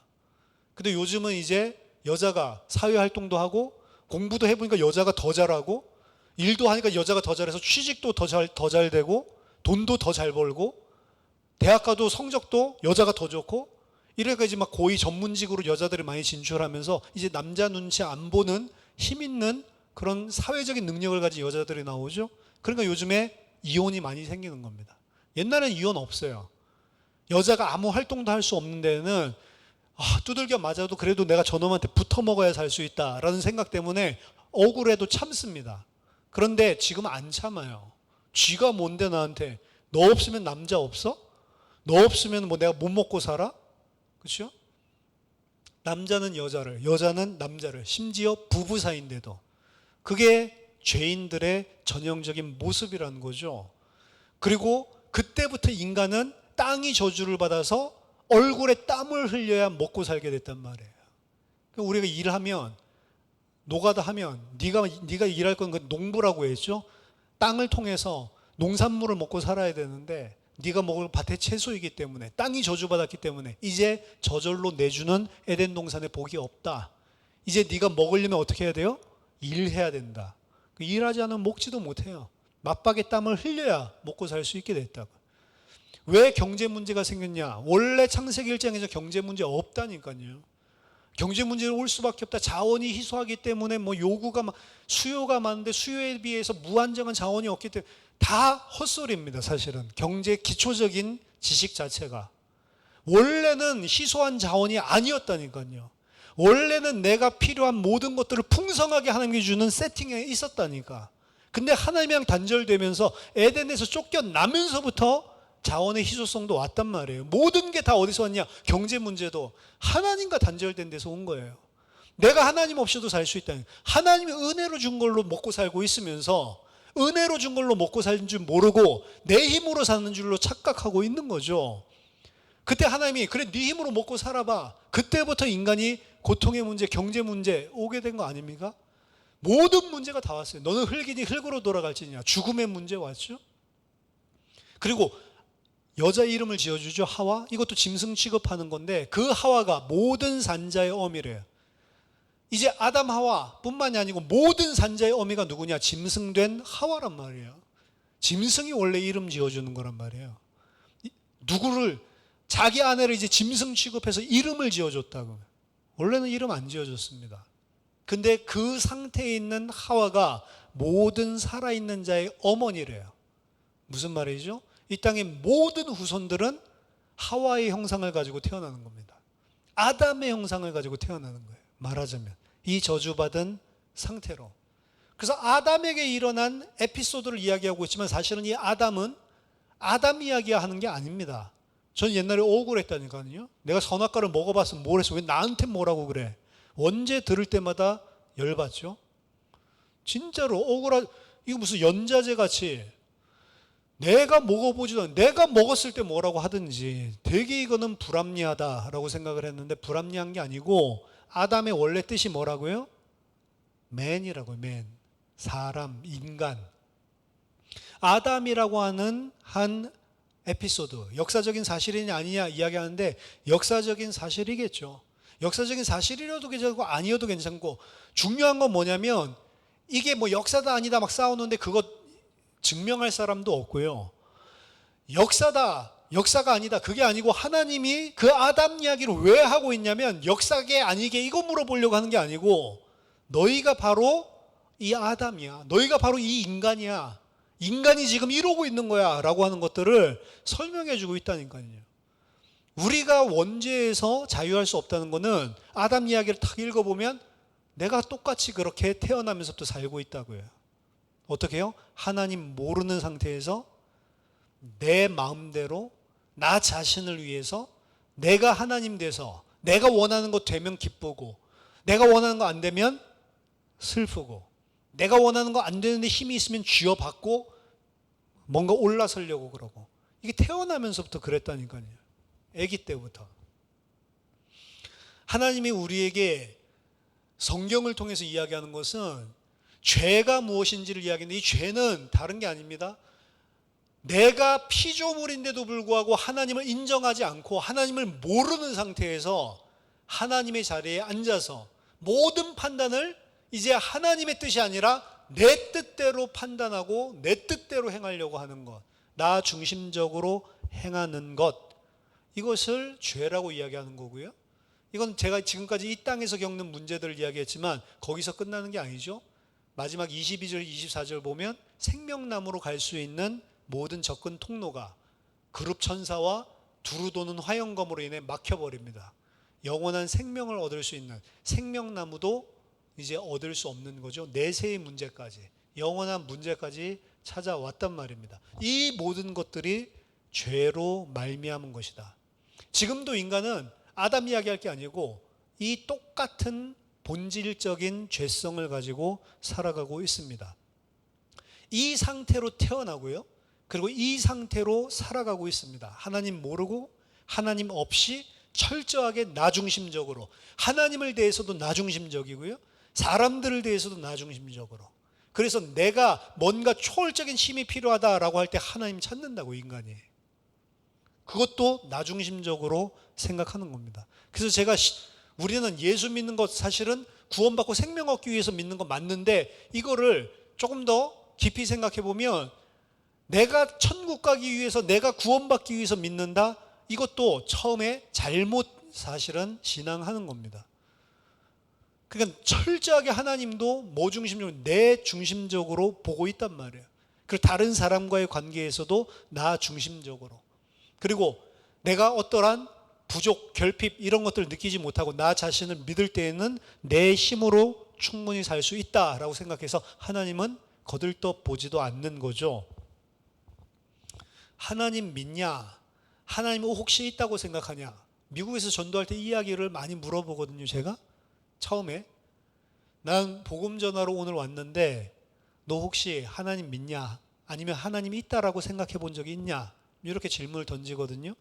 근데 요즘은 이제 여자가 사회활동도 하고 공부도 해보니까 여자가 더 잘하고 일도 하니까 여자가 더 잘해서 취직도 더 잘 되고 돈도 더 잘 벌고 대학 가도 성적도 여자가 더 좋고, 이래가 이제 막 고위 전문직으로 여자들이 많이 진출하면서 이제 남자 눈치 안 보는 힘 있는 그런 사회적인 능력을 가진 여자들이 나오죠. 그러니까 요즘에 이혼이 많이 생기는 겁니다. 옛날엔 이혼 없어요. 여자가 아무 활동도 할 수 없는 데는 두들겨 맞아도 그래도 내가 저놈한테 붙어 먹어야 살 수 있다라는 생각 때문에 억울해도 참습니다. 그런데 지금 안 참아요. 쥐가 뭔데 나한테. 너 없으면 남자 없어? 너 없으면 뭐 내가 못 먹고 살아? 그렇죠? 남자는 여자를, 여자는 남자를, 심지어 부부 사이인데도. 그게 죄인들의 전형적인 모습이라는 거죠. 그리고 그때부터 인간은 땅이 저주를 받아서 얼굴에 땀을 흘려야 먹고 살게 됐단 말이에요. 그러니까 우리가 일하면, 노가다 하면 네가 일할 건 그 농부라고 했죠. 땅을 통해서 농산물을 먹고 살아야 되는데 네가 먹을 밭의 채소이기 때문에, 땅이 저주받았기 때문에 이제 저절로 내주는 에덴 동산의 복이 없다. 이제 네가 먹으려면 어떻게 해야 돼요? 일해야 된다. 일하지 않으면 먹지도 못해요. 맞박에 땀을 흘려야 먹고 살 수 있게 됐다고. 왜 경제 문제가 생겼냐? 원래 창세기 1장에서 경제 문제 없다니까요. 경제 문제가 올 수밖에 없다. 자원이 희소하기 때문에 뭐 요구가 수요가 많은데 수요에 비해서 무한정한 자원이 없기 때문에 다 헛소리입니다. 사실은 경제 기초적인 지식 자체가 원래는 희소한 자원이 아니었다니까요. 원래는 내가 필요한 모든 것들을 풍성하게 하나님이 주는 세팅에 있었다니까. 근데 하나님이랑 단절되면서 에덴에서 쫓겨나면서부터 자원의 희소성도 왔단 말이에요. 모든 게 다 어디서 왔냐? 경제 문제도 하나님과 단절된 데서 온 거예요. 내가 하나님 없이도 살 수 있다. 하나님이 은혜로 준 걸로 먹고 살고 있으면서 은혜로 준 걸로 먹고 사는 줄 모르고 내 힘으로 사는 줄로 착각하고 있는 거죠. 그때 하나님이 그래 네 힘으로 먹고 살아봐. 그때부터 인간이 고통의 문제, 경제 문제 오게 된 거 아닙니까? 모든 문제가 다 왔어요. 너는 흙이니 흙으로 돌아갈지냐. 죽음의 문제 왔죠. 그리고 여자 이름을 지어주죠. 하와. 이것도 짐승 취급하는 건데 그 하와가 모든 산자의 어미래요. 이제 아담 하와 뿐만이 아니고 모든 산자의 어미가 누구냐? 짐승된 하와란 말이에요. 짐승이 원래 이름 지어주는 거란 말이에요. 누구를 자기 아내를 이제 짐승 취급해서 이름을 지어줬다고. 원래는 이름 안 지어줬습니다. 근데 그 상태에 있는 하와가 모든 살아있는 자의 어머니래요. 무슨 말이죠? 이 땅의 모든 후손들은 하와의 형상을 가지고 태어나는 겁니다. 아담의 형상을 가지고 태어나는 거예요. 말하자면 이 저주받은 상태로. 그래서 아담에게 일어난 에피소드를 이야기하고 있지만 사실은 이 아담은 아담 이야기하는 게 아닙니다. 전 옛날에 억울했다니까요. 내가 선악과를 먹어봤으면 뭘 했어? 왜 나한테 뭐라고 그래? 언제 들을 때마다 열받죠? 진짜로 이거 무슨 연자제 같이 내가 먹어보지도 않고 내가 먹었을 때 뭐라고 하든지 되게 이거는 불합리하다라고 생각을 했는데 불합리한 게 아니고 아담의 원래 뜻이 뭐라고요? 맨이라고요. 맨. 사람, 인간. 아담이라고 하는 한 에피소드, 역사적인 사실이냐 아니냐 이야기하는데 역사적인 사실이겠죠. 역사적인 사실이라도 괜찮고 아니어도 괜찮고 중요한 건 뭐냐면 이게 뭐 역사다 아니다 막 싸우는데 그거 증명할 사람도 없고요. 역사다, 역사가 아니다 그게 아니고 하나님이 그 아담 이야기를 왜 하고 있냐면 역사게 아니게 이거 물어보려고 하는 게 아니고 너희가 바로 이 아담이야. 너희가 바로 이 인간이야. 인간이 지금 이러고 있는 거야 라고 하는 것들을 설명해 주고 있다니까요. 우리가 원죄에서 자유할 수 없다는 거는 아담 이야기를 탁 읽어보면 내가 똑같이 그렇게 태어나면서부터 살고 있다고요. 어떻게 해요? 하나님 모르는 상태에서 내 마음대로 나 자신을 위해서 내가 하나님 돼서 내가 원하는 것 되면 기쁘고 내가 원하는 거 안 되면 슬프고 내가 원하는 거 안 되는데 힘이 있으면 쥐어받고 뭔가 올라서려고 그러고 이게 태어나면서부터 그랬다니까요. 아기 때부터. 하나님이 우리에게 성경을 통해서 이야기하는 것은 죄가 무엇인지를 이야기하는데 이 죄는 다른 게 아닙니다. 내가 피조물인데도 불구하고 하나님을 인정하지 않고 하나님을 모르는 상태에서 하나님의 자리에 앉아서 모든 판단을 이제 하나님의 뜻이 아니라 내 뜻대로 판단하고 내 뜻대로 행하려고 하는 것, 나 중심적으로 행하는 것, 이것을 죄라고 이야기하는 거고요. 이건 제가 지금까지 이 땅에서 겪는 문제들을 이야기했지만 거기서 끝나는 게 아니죠. 마지막 22절, 24절 보면 생명나무로 갈 수 있는 모든 접근 통로가 그룹 천사와 두루 도는 화영검으로 인해 막혀버립니다. 영원한 생명을 얻을 수 있는 생명나무도 이제 얻을 수 없는 거죠. 내세의 문제까지, 영원한 문제까지 찾아왔단 말입니다. 이 모든 것들이 죄로 말미암은 것이다. 지금도 인간은 아담 이야기할 게 아니고 이 똑같은 본질적인 죄성을 가지고 살아가고 있습니다. 이 상태로 태어나고요. 그리고 이 상태로 살아가고 있습니다. 하나님 모르고 하나님 없이 철저하게 나중심적으로, 하나님을 대해서도 나중심적이고요, 사람들을 대해서도 나중심적으로. 그래서 내가 뭔가 초월적인 힘이 필요하다라고 할 때 하나님 찾는다고, 인간이. 그것도 나중심적으로 생각하는 겁니다. 그래서 우리는 예수 믿는 것 사실은 구원받고 생명 얻기 위해서 믿는 거 맞는데, 이거를 조금 더 깊이 생각해 보면 내가 천국 가기 위해서, 내가 구원받기 위해서 믿는다, 이것도 처음에 잘못 사실은 신앙하는 겁니다. 그러니까 철저하게 하나님도 뭐 중심적으로, 내 중심적으로 보고 있단 말이에요. 그리고 다른 사람과의 관계에서도 나 중심적으로, 그리고 내가 어떠한 부족, 결핍 이런 것들을 느끼지 못하고 나 자신을 믿을 때에는 내 힘으로 충분히 살 수 있다라고 생각해서 하나님은 거들떠 보지도 않는 거죠. 하나님 믿냐? 하나님 혹시 있다고 생각하냐? 미국에서 전도할 때 이 이야기를 많이 물어보거든요. 제가 처음에, 난 복음 전하러 오늘 왔는데 너 혹시 하나님 믿냐? 아니면 하나님이 있다라고 생각해 본 적이 있냐? 이렇게 질문을 던지거든요.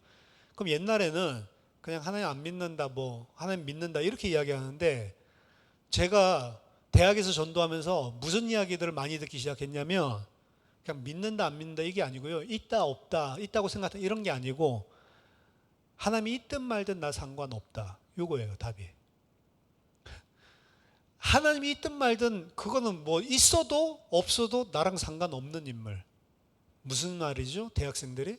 그럼 옛날에는 그냥 하나님 안 믿는다, 뭐 하나님 믿는다 이렇게 이야기하는데, 제가 대학에서 전도하면서 무슨 이야기들을 많이 듣기 시작했냐면, 그냥 믿는다 안 믿는다 이게 아니고요, 있다 없다, 있다고 생각한다 이런 게 아니고, 하나님이 있든 말든 나 상관없다, 요거예요 답이. 하나님이 있든 말든 그거는 뭐 있어도 없어도 나랑 상관없는 인물. 무슨 말이죠? 대학생들이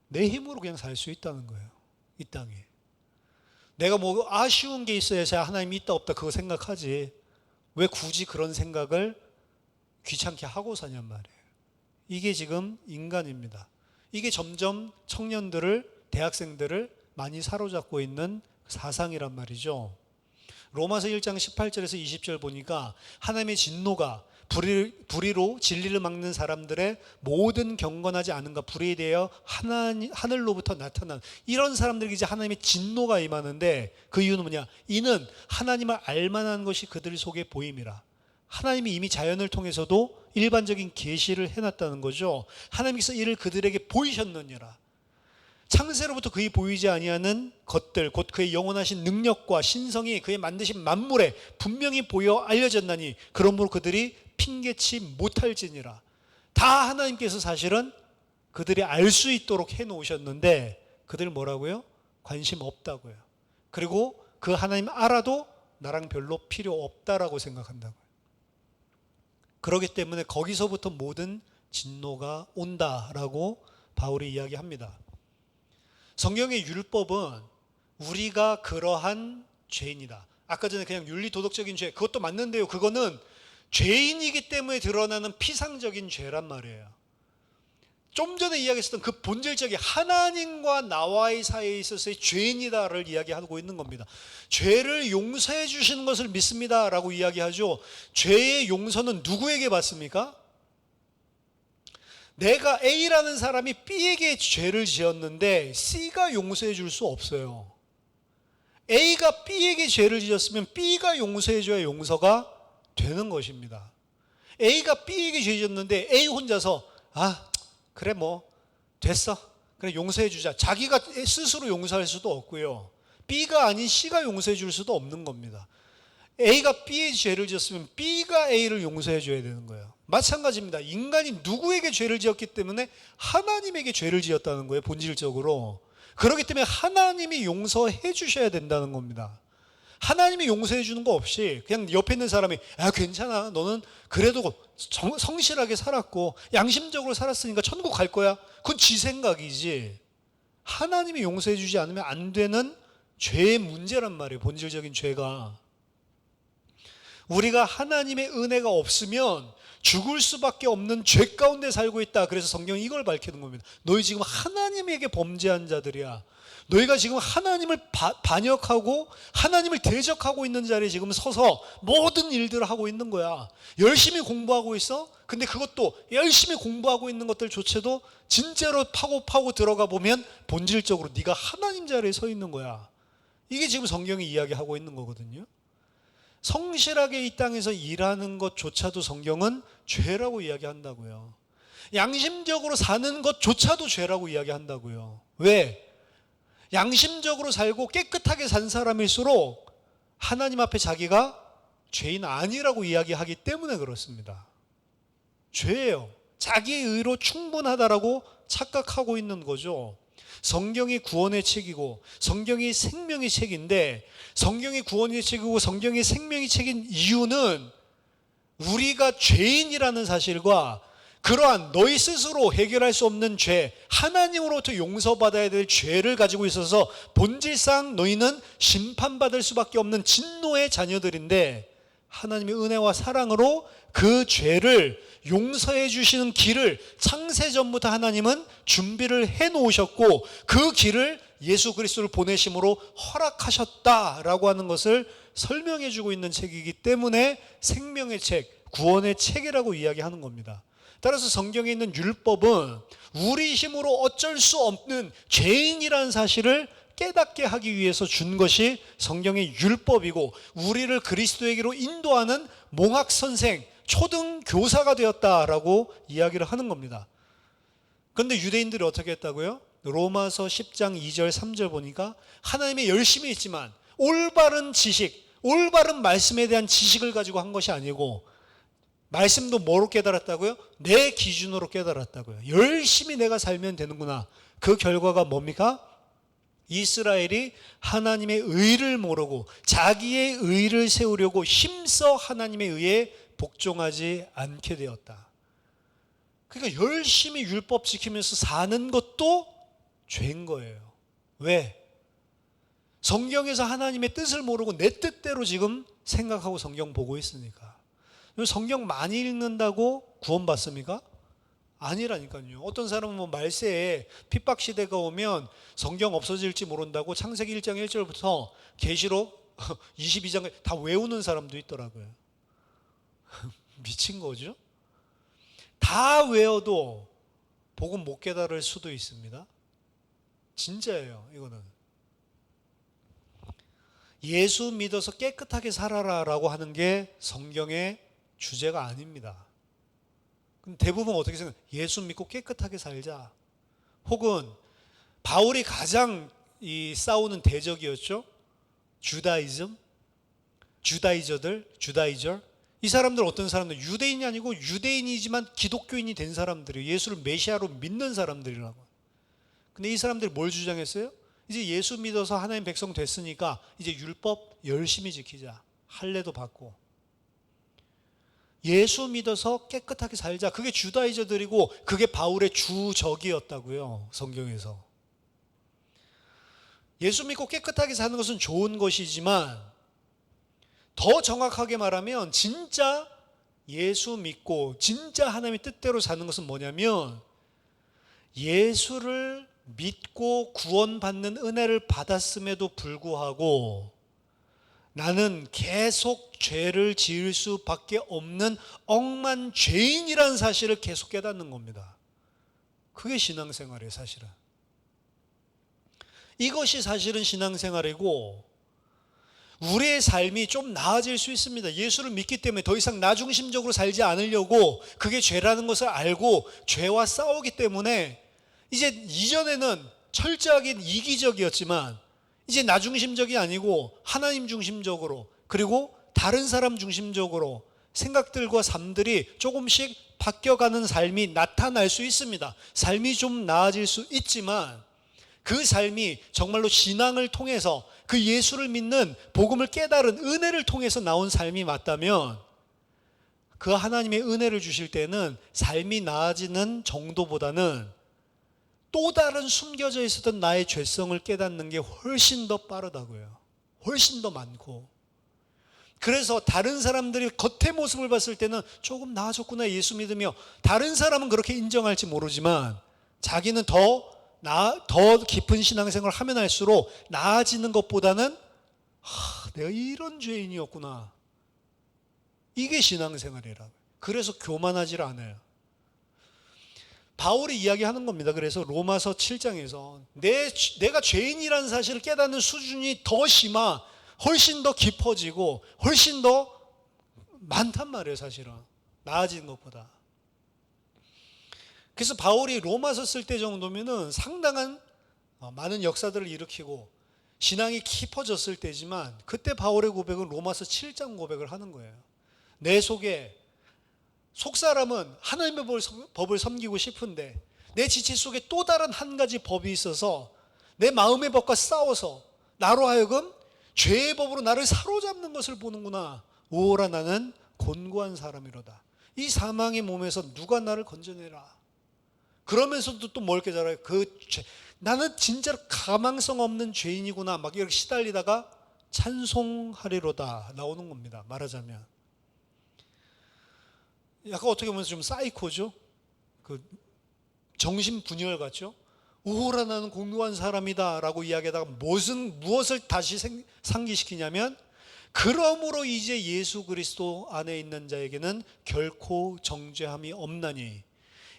내 힘으로 그냥 살 수 있다는 거예요, 이 땅에. 내가 뭐 아쉬운 게 있어야 제가 하나님이 있다 없다 그거 생각하지, 왜 굳이 그런 생각을 귀찮게 하고 사냔 말이에요. 이게 지금 인간입니다. 이게 점점 청년들을, 대학생들을 많이 사로잡고 있는 사상이란 말이죠. 로마서 1장 18절에서 20절 보니까 하나님의 진노가 불의로 진리를 막는 사람들의 모든 경건하지 않은가 불의에 대하여 하늘로부터 나타난 이런 사람들에게 이제 하나님의 진노가 임하는데, 그 이유는 뭐냐? 이는 하나님을 알만한 것이 그들 속에 보임이라. 하나님이 이미 자연을 통해서도 일반적인 계시를 해놨다는 거죠. 하나님께서 이를 그들에게 보이셨느니라. 창세로부터 그의 보이지 아니하는 것들, 곧 그의 영원하신 능력과 신성이 그의 만드신 만물에 분명히 보여 알려졌나니 그러므로 그들이 핑계치 못할지니라. 다 하나님께서 사실은 그들이 알 수 있도록 해놓으셨는데, 그들 뭐라고요? 관심 없다고요. 그리고 그 하나님 알아도 나랑 별로 필요 없다라고 생각한다고요. 그렇기 때문에 거기서부터 모든 진노가 온다라고 바울이 이야기합니다. 성경의 율법은 우리가 그러한 죄인이다. 아까 전에 그냥 윤리 도덕적인 죄, 그것도 맞는데요, 그거는 죄인이기 때문에 드러나는 피상적인 죄란 말이에요. 좀 전에 이야기했었던 그 본질적인 하나님과 나와의 사이에 있어서의 죄인이다를 이야기하고 있는 겁니다. 죄를 용서해 주시는 것을 믿습니다라고 이야기하죠. 죄의 용서는 누구에게 받습니까? 내가 A라는 사람이 B에게 죄를 지었는데 C가 용서해 줄 수 없어요. A가 B에게 죄를 지었으면 B가 용서해 줘야 용서가 되는 것입니다. A가 B에게 죄 지었는데 A 혼자서 그래 뭐 됐어, 그래 용서해 주자, 자기가 스스로 용서할 수도 없고요, B가 아닌 C가 용서해 줄 수도 없는 겁니다. A가 B의 죄를 지었으면 B가 A를 용서해 줘야 되는 거예요. 마찬가지입니다. 인간이 누구에게 죄를 지었기 때문에 하나님에게 죄를 지었다는 거예요, 본질적으로. 그렇기 때문에 하나님이 용서해 주셔야 된다는 겁니다. 하나님이 용서해 주는 거 없이 그냥 옆에 있는 사람이 괜찮아, 너는 그래도 성실하게 살았고 양심적으로 살았으니까 천국 갈 거야, 그건 지 생각이지, 하나님이 용서해 주지 않으면 안 되는 죄의 문제란 말이에요, 본질적인 죄가. 우리가 하나님의 은혜가 없으면 죽을 수밖에 없는 죄 가운데 살고 있다. 그래서 성경이 이걸 밝히는 겁니다. 너희 지금 하나님에게 범죄한 자들이야. 너희가 지금 하나님을 반역하고 하나님을 대적하고 있는 자리에 지금 서서 모든 일들을 하고 있는 거야. 열심히 공부하고 있어? 근데 그것도 열심히 공부하고 있는 것들조차도 진짜로 파고 들어가 보면 본질적으로 네가 하나님 자리에 서 있는 거야. 이게 지금 성경이 이야기하고 있는 거거든요. 성실하게 이 땅에서 일하는 것조차도 성경은 죄라고 이야기한다고요. 양심적으로 사는 것조차도 죄라고 이야기한다고요. 왜? 양심적으로 살고 깨끗하게 산 사람일수록 하나님 앞에 자기가 죄인 아니라고 이야기하기 때문에 그렇습니다. 죄예요. 자기의 의로 충분하다라고 착각하고 있는 거죠. 성경이 구원의 책이고 성경이 생명의 책인데, 성경이 구원의 책이고 성경이 생명의 책인 이유는 우리가 죄인이라는 사실과 그러한 너희 스스로 해결할 수 없는 죄, 하나님으로부터 용서받아야 될 죄를 가지고 있어서 본질상 너희는 심판받을 수밖에 없는 진노의 자녀들인데, 하나님의 은혜와 사랑으로 그 죄를 용서해 주시는 길을 창세전부터 하나님은 준비를 해 놓으셨고 그 길을 예수 그리스도를 보내심으로 허락하셨다라고 하는 것을 설명해 주고 있는 책이기 때문에 생명의 책, 구원의 책이라고 이야기하는 겁니다. 따라서 성경에 있는 율법은 우리 힘으로 어쩔 수 없는 죄인이라는 사실을 깨닫게 하기 위해서 준 것이 성경의 율법이고, 우리를 그리스도에게로 인도하는 몽학선생, 초등 교사가 되었다라고 이야기를 하는 겁니다. 그런데 유대인들이 어떻게 했다고요? 로마서 10장 2절 3절 보니까 하나님의 열심히 있지만 올바른 지식, 올바른 말씀에 대한 지식을 가지고 한 것이 아니고, 말씀도 뭐로 깨달았다고요? 내 기준으로 깨달았다고요. 열심히 내가 살면 되는구나. 그 결과가 뭡니까? 이스라엘이 하나님의 의를 모르고 자기의 의를 세우려고 힘써 하나님의 의에 복종하지 않게 되었다. 그러니까 열심히 율법 지키면서 사는 것도 죄인 거예요. 왜? 성경에서 하나님의 뜻을 모르고 내 뜻대로 지금 생각하고 성경 보고 있으니까. 성경 많이 읽는다고 구원받습니까? 아니라니까요. 어떤 사람은 뭐 말세에 핍박 시대가 오면 성경 없어질지 모른다고 창세기 1장 1절부터 계시록 22장 다 외우는 사람도 있더라고요. 미친 거죠? 다 외워도 복음 못 깨달을 수도 있습니다. 진짜예요, 이거는. 예수 믿어서 깨끗하게 살아라라고 하는 게 성경의 주제가 아닙니다. 대부분 어떻게 생각해요? 예수 믿고 깨끗하게 살자. 혹은 바울이 가장 싸우는 대적이었죠. 주다이저. 이 사람들 어떤 사람들? 유대인이 아니고 유대인이지만 기독교인이 된 사람들이에요. 예수를 메시아로 믿는 사람들이라고. 근데 이 사람들이 뭘 주장했어요? 이제 예수 믿어서 하나님 백성 됐으니까 이제 율법 열심히 지키자. 할례도 받고. 예수 믿어서 깨끗하게 살자. 그게 주다이저들이고 그게 바울의 주적이었다고요. 성경에서. 예수 믿고 깨끗하게 사는 것은 좋은 것이지만 더 정확하게 말하면 진짜 예수 믿고 진짜 하나님의 뜻대로 사는 것은 뭐냐면, 예수를 믿고 구원받는 은혜를 받았음에도 불구하고 나는 계속 죄를 지을 수밖에 없는 억만 죄인이라는 사실을 계속 깨닫는 겁니다. 그게 신앙생활이에요, 사실은. 이것이 사실은 신앙생활이고, 우리의 삶이 좀 나아질 수 있습니다. 예수를 믿기 때문에 더 이상 나 중심적으로 살지 않으려고, 그게 죄라는 것을 알고 죄와 싸우기 때문에 이제 이전에는 철저하게 이기적이었지만 이제 나 중심적이 아니고 하나님 중심적으로, 그리고 다른 사람 중심적으로 생각들과 삶들이 조금씩 바뀌어가는 삶이 나타날 수 있습니다. 삶이 좀 나아질 수 있지만 그 삶이 정말로 신앙을 통해서 그 예수를 믿는 복음을 깨달은 은혜를 통해서 나온 삶이 맞다면, 그 하나님의 은혜를 주실 때는 삶이 나아지는 정도보다는 또 다른 숨겨져 있었던 나의 죄성을 깨닫는 게 훨씬 더 빠르다고요. 훨씬 더 많고. 그래서 다른 사람들이 겉의 모습을 봤을 때는 조금 나아졌구나 예수 믿으며, 다른 사람은 그렇게 인정할지 모르지만 자기는 더 더 깊은 신앙생활을 하면 할수록 나아지는 것보다는 내가 이런 죄인이었구나. 이게 신앙생활이라고. 그래서 교만하지 않아요. 바울이 이야기하는 겁니다. 그래서 로마서 7장에서 내가 죄인이라는 사실을 깨닫는 수준이 더 심하, 훨씬 더 깊어지고 훨씬 더 많단 말이에요. 사실은 나아지는 것보다. 그래서 바울이 로마서 쓸 때 정도면은 상당한 많은 역사들을 일으키고 신앙이 깊어졌을 때지만, 그때 바울의 고백은 로마서 7장 고백을 하는 거예요. 내 속에 속사람은 하나님의 법을 섬기고 싶은데 내 지체 속에 또 다른 한 가지 법이 있어서 내 마음의 법과 싸워서 나로 하여금 죄의 법으로 나를 사로잡는 것을 보는구나. 오라 나는 곤고한 사람이로다. 이 사망의 몸에서 누가 나를 건져내라. 그러면서도 또 뭘 깨달아요? 나는 진짜로 가망성 없는 죄인이구나. 막 이렇게 시달리다가 찬송하리로다 나오는 겁니다. 말하자면 약간 어떻게 보면 좀 사이코죠. 정신분열 같죠. 오호라 나는 공고한 사람이다 라고 이야기하다가 무엇을 다시 상기시키냐면, 그러므로 이제 예수 그리스도 안에 있는 자에게는 결코 정죄함이 없나니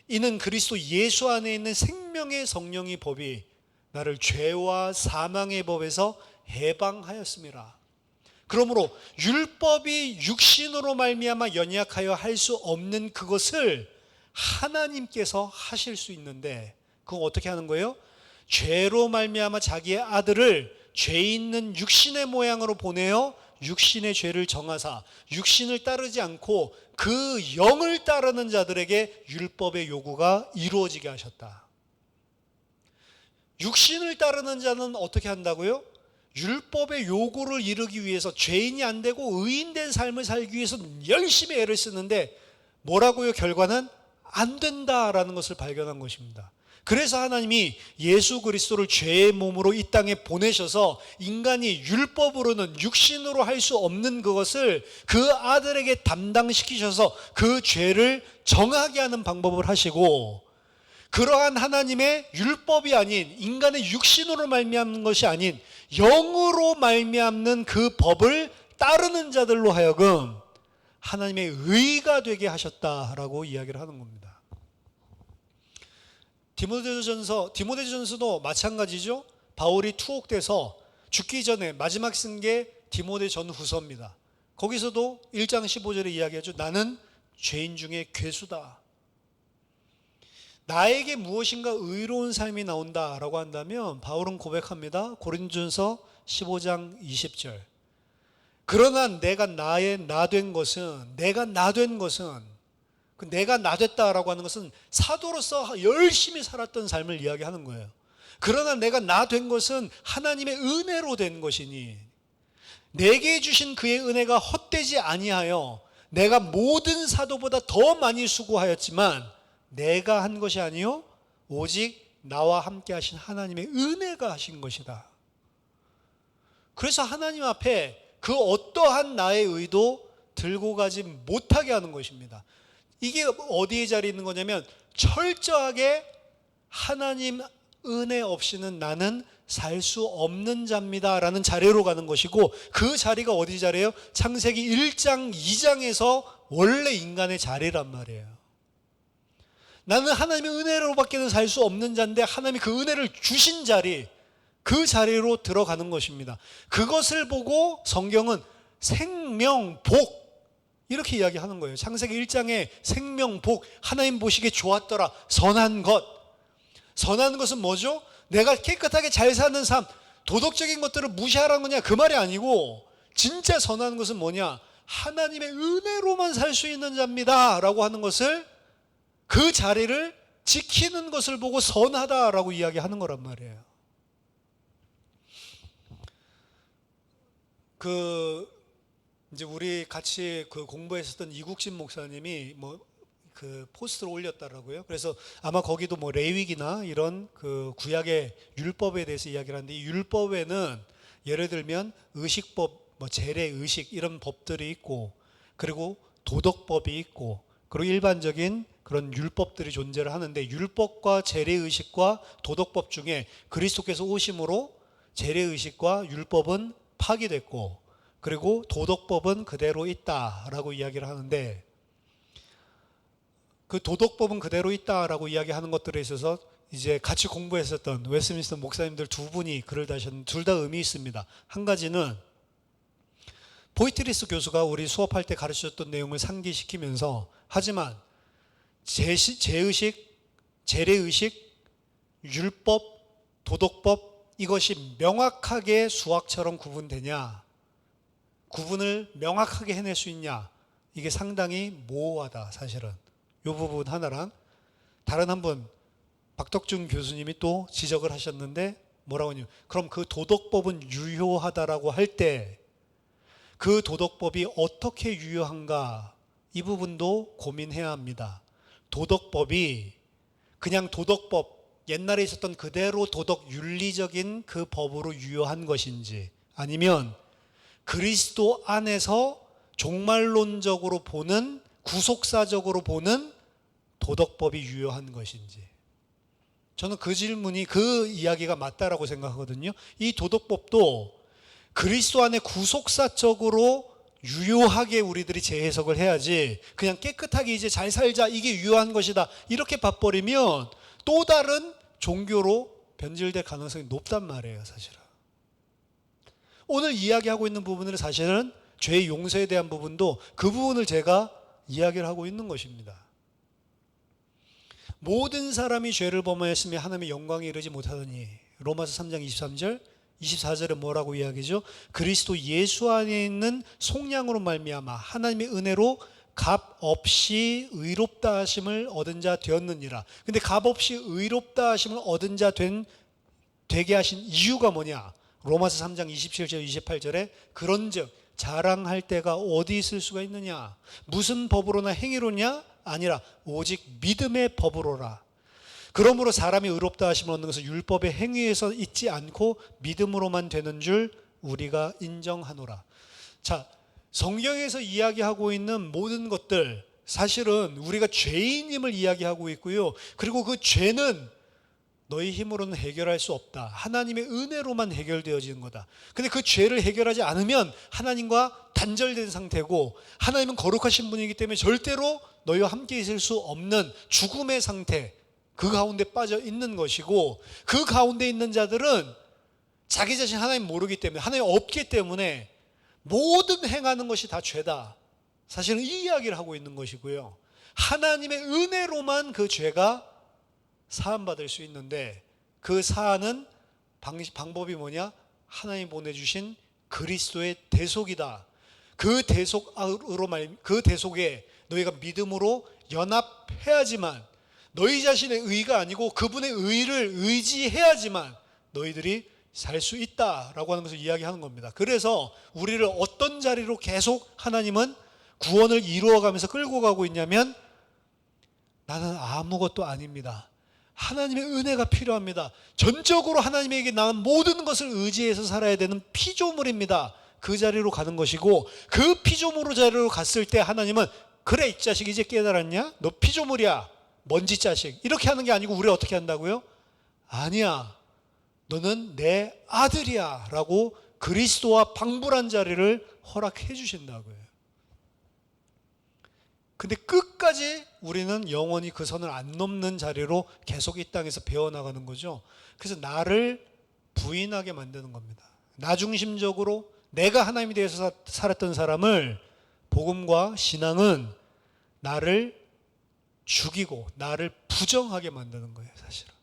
이는 그리스도 예수 안에 있는 생명의 성령의 법이 나를 죄와 사망의 법에서 해방하였음이라. 그러므로 율법이 육신으로 말미암아 연약하여 할 수 없는 그것을 하나님께서 하실 수 있는데, 그건 어떻게 하는 거예요? 죄로 말미암아 자기의 아들을 죄 있는 육신의 모양으로 보내어 육신의 죄를 정하사 육신을 따르지 않고 그 영을 따르는 자들에게 율법의 요구가 이루어지게 하셨다. 육신을 따르는 자는 어떻게 한다고요? 율법의 요구를 이루기 위해서 죄인이 안 되고 의인된 삶을 살기 위해서 열심히 애를 쓰는데 뭐라고요? 결과는 안 된다라는 것을 발견한 것입니다. 그래서 하나님이 예수 그리스도를 죄의 몸으로 이 땅에 보내셔서 인간이 율법으로는 육신으로 할 수 없는 그것을 그 아들에게 담당시키셔서 그 죄를 정하게 하는 방법을 하시고, 그러한 하나님의 율법이 아닌 인간의 육신으로 말미암는 것이 아닌 영으로 말미암는 그 법을 따르는 자들로 하여금 하나님의 의가 되게 하셨다라고 이야기를 하는 겁니다. 디모데전서도 마찬가지죠. 바울이 투옥돼서 죽기 전에 마지막 쓴 게 디모데 전후서입니다. 거기서도 1장 15절에 이야기하죠. 나는 죄인 중에 괴수다. 나에게 무엇인가 의로운 삶이 나온다라고 한다면 바울은 고백합니다. 고린도전서 15장 20절. 그러나 내가 나된 것은 내가 나됐다라고 하는 것은 사도로서 열심히 살았던 삶을 이야기하는 거예요. 그러나 내가 나된 것은 하나님의 은혜로 된 것이니 내게 주신 그의 은혜가 헛되지 아니하여 내가 모든 사도보다 더 많이 수고하였지만 내가 한 것이 아니요 오직 나와 함께 하신 하나님의 은혜가 하신 것이다. 그래서 하나님 앞에 그 어떠한 나의 의도 들고 가지 못하게 하는 것입니다. 이게 어디에 자리에 있는 거냐면 철저하게 하나님 은혜 없이는 나는 살 수 없는 자입니다 라는 자리로 가는 것이고, 그 자리가 어디 자리예요? 창세기 1장 2장에서 원래 인간의 자리란 말이에요. 나는 하나님의 은혜로밖에는 살 수 없는 자인데 하나님이 그 은혜를 주신 자리, 그 자리로 들어가는 것입니다. 그것을 보고 성경은 생명복 이렇게 이야기하는 거예요. 창세기 1장에 생명복, 하나님 보시기에 좋았더라, 선한 것. 선한 것은 뭐죠? 내가 깨끗하게 잘 사는 삶, 도덕적인 것들을 무시하라는 거냐, 그 말이 아니고 진짜 선한 것은 뭐냐? 하나님의 은혜로만 살 수 있는 자입니다 라고 하는 것을, 그 자리를 지키는 것을 보고 선하다라고 이야기하는 거란 말이에요. 이제 우리 같이 공부했었던 이국진 목사님이 포스트를 올렸더라고요. 그래서 아마 거기도 레위기나 이런 구약의 율법에 대해서 이야기를 하는데, 이 율법에는 예를 들면 의식법, 재래 의식 이런 법들이 있고, 그리고 도덕법이 있고, 그리고 일반적인 그런 율법들이 존재를 하는데, 율법과 재래의식과 도덕법 중에 그리스도께서 오심으로 재래의식과 율법은 파기됐고, 그리고 도덕법은 그대로 있다라고 이야기를 하는데, 그 도덕법은 그대로 있다라고 이야기하는 것들에 있어서 이제 같이 공부했었던 웨스트민스터 목사님들 두 분이 글을 다셨는데 둘 다 의미 있습니다. 한 가지는 보이트리스 교수가 우리 수업할 때 가르쳐줬던 내용을 상기시키면서, 하지만 재의식, 재래의식, 율법, 도덕법, 이것이 명확하게 수학처럼 구분되냐, 구분을 명확하게 해낼 수 있냐, 이게 상당히 모호하다. 사실은 이 부분 하나랑, 다른 한 분 박덕준 교수님이 또 지적을 하셨는데 뭐라고 하냐면, 그럼 그 도덕법은 유효하다라고 할 때 그 도덕법이 어떻게 유효한가, 이 부분도 고민해야 합니다. 도덕법이 그냥 도덕법, 옛날에 있었던 그대로 도덕 윤리적인 그 법으로 유효한 것인지, 아니면 그리스도 안에서 종말론적으로 보는, 구속사적으로 보는 도덕법이 유효한 것인지, 저는 그 질문이, 그 이야기가 맞다라고 생각하거든요. 이 도덕법도 그리스도 안에 구속사적으로 유효하게 우리들이 재해석을 해야지, 그냥 깨끗하게 이제 잘 살자, 이게 유효한 것이다, 이렇게 봐버리면 또 다른 종교로 변질될 가능성이 높단 말이에요. 사실은 오늘 이야기하고 있는 부분은 사실은 죄의 용서에 대한 부분도 그 부분을 제가 이야기를 하고 있는 것입니다. 모든 사람이 죄를 범하였으며 하나님의 영광에 이르지 못하더니, 로마서 3장 23절 24절에 뭐라고 이야기죠? 그리스도 예수 안에 있는 속량으로 말미암아 하나님의 은혜로 값 없이 의롭다 하심을 얻은 자 되었느니라. 근데 값 없이 의롭다 하심을 얻은 자 되게 하신 이유가 뭐냐? 로마서 3장 27절 28절에 그런즉 자랑할 때가 어디 있을 수가 있느냐? 무슨 법으로나 행위로냐? 아니라 오직 믿음의 법으로라. 그러므로 사람이 의롭다 하심을 얻는 것은 율법의 행위에서 있지 않고 믿음으로만 되는 줄 우리가 인정하노라. 자, 성경에서 이야기하고 있는 모든 것들, 사실은 우리가 죄인임을 이야기하고 있고요. 그리고 그 죄는 너희 힘으로는 해결할 수 없다. 하나님의 은혜로만 해결되어지는 거다. 근데 그 죄를 해결하지 않으면 하나님과 단절된 상태고, 하나님은 거룩하신 분이기 때문에 절대로 너희와 함께 있을 수 없는 죽음의 상태, 그 가운데 빠져 있는 것이고, 그 가운데 있는 자들은 자기 자신 하나님 모르기 때문에, 하나님 없기 때문에 모든 행하는 것이 다 죄다. 사실은 이 이야기를 하고 있는 것이고요. 하나님의 은혜로만 그 죄가 사함받을 수 있는데, 그 사하는 방법이 뭐냐? 하나님 보내주신 그리스도의 대속이다. 그 대속에 너희가 믿음으로 연합해야지만, 너희 자신의 의가 아니고 그분의 의를 의지해야지만 너희들이 살 수 있다라고 하는 것을 이야기하는 겁니다. 그래서 우리를 어떤 자리로 계속 하나님은 구원을 이루어가면서 끌고 가고 있냐면, 나는 아무것도 아닙니다. 하나님의 은혜가 필요합니다. 전적으로 하나님에게 나은 모든 것을 의지해서 살아야 되는 피조물입니다. 그 자리로 가는 것이고, 그 피조물로 자리로 갔을 때 하나님은, 그래 이 자식 이제 깨달았냐? 너 피조물이야, 먼지 자식, 이렇게 하는 게 아니고 우리 어떻게 한다고요? 아니야, 너는 내 아들이야 라고 그리스도와 방불한 자리를 허락해 주신다고요. 근데 끝까지 우리는 영원히 그 선을 안 넘는 자리로 계속 이 땅에서 배워나가는 거죠. 그래서 나를 부인하게 만드는 겁니다. 나 중심적으로 내가 하나님에 대해서 살았던 사람을, 복음과 신앙은 나를 죽이고 나를 부정하게 만드는 거예요. 사실은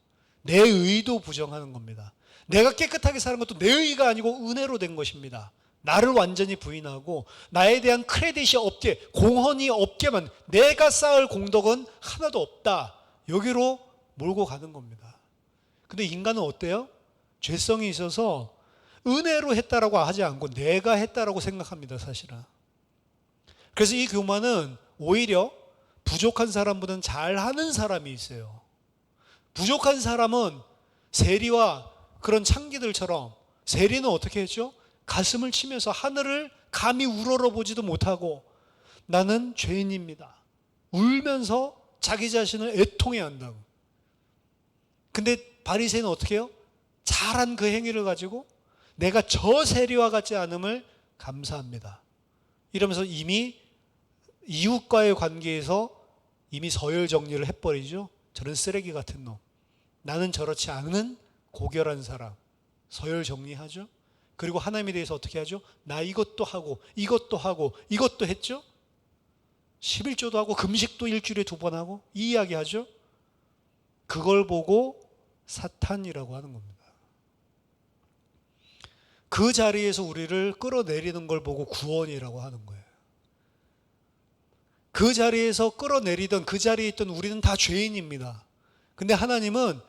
내 의도 부정하는 겁니다. 내가 깨끗하게 사는 것도 내 의가 아니고 은혜로 된 것입니다. 나를 완전히 부인하고 나에 대한 크레딧이 없게, 공헌이 없게만, 내가 쌓을 공덕은 하나도 없다, 여기로 몰고 가는 겁니다. 근데 인간은 어때요? 죄성이 있어서 은혜로 했다라고 하지 않고 내가 했다라고 생각합니다. 사실은. 그래서 이 교만은 오히려 부족한 사람보다는 잘하는 사람이 있어요. 부족한 사람은 세리와 그런 창기들처럼, 세리는 어떻게 했죠? 가슴을 치면서 하늘을 감히 우러러보지도 못하고 나는 죄인입니다, 울면서 자기 자신을 애통해 한다고. 근데 바리새인은 어떻게 해요? 잘한 그 행위를 가지고 내가 저 세리와 같지 않음을 감사합니다. 이러면서 이미 이웃과의 관계에서 이미 서열 정리를 해버리죠. 저런 쓰레기 같은 놈. 나는 저렇지 않은 고결한 사람. 서열 정리하죠. 그리고 하나님에 대해서 어떻게 하죠? 나 이것도 하고 이것도 하고 이것도 했죠. 11조도 하고 금식도 일주일에 2번 하고 이 이야기 하죠. 그걸 보고 사탄이라고 하는 겁니다. 그 자리에서 우리를 끌어내리는 걸 보고 구원이라고 하는 거예요. 그 자리에서 끌어내리던 그 자리에 있던 우리는 다 죄인입니다. 근데 하나님은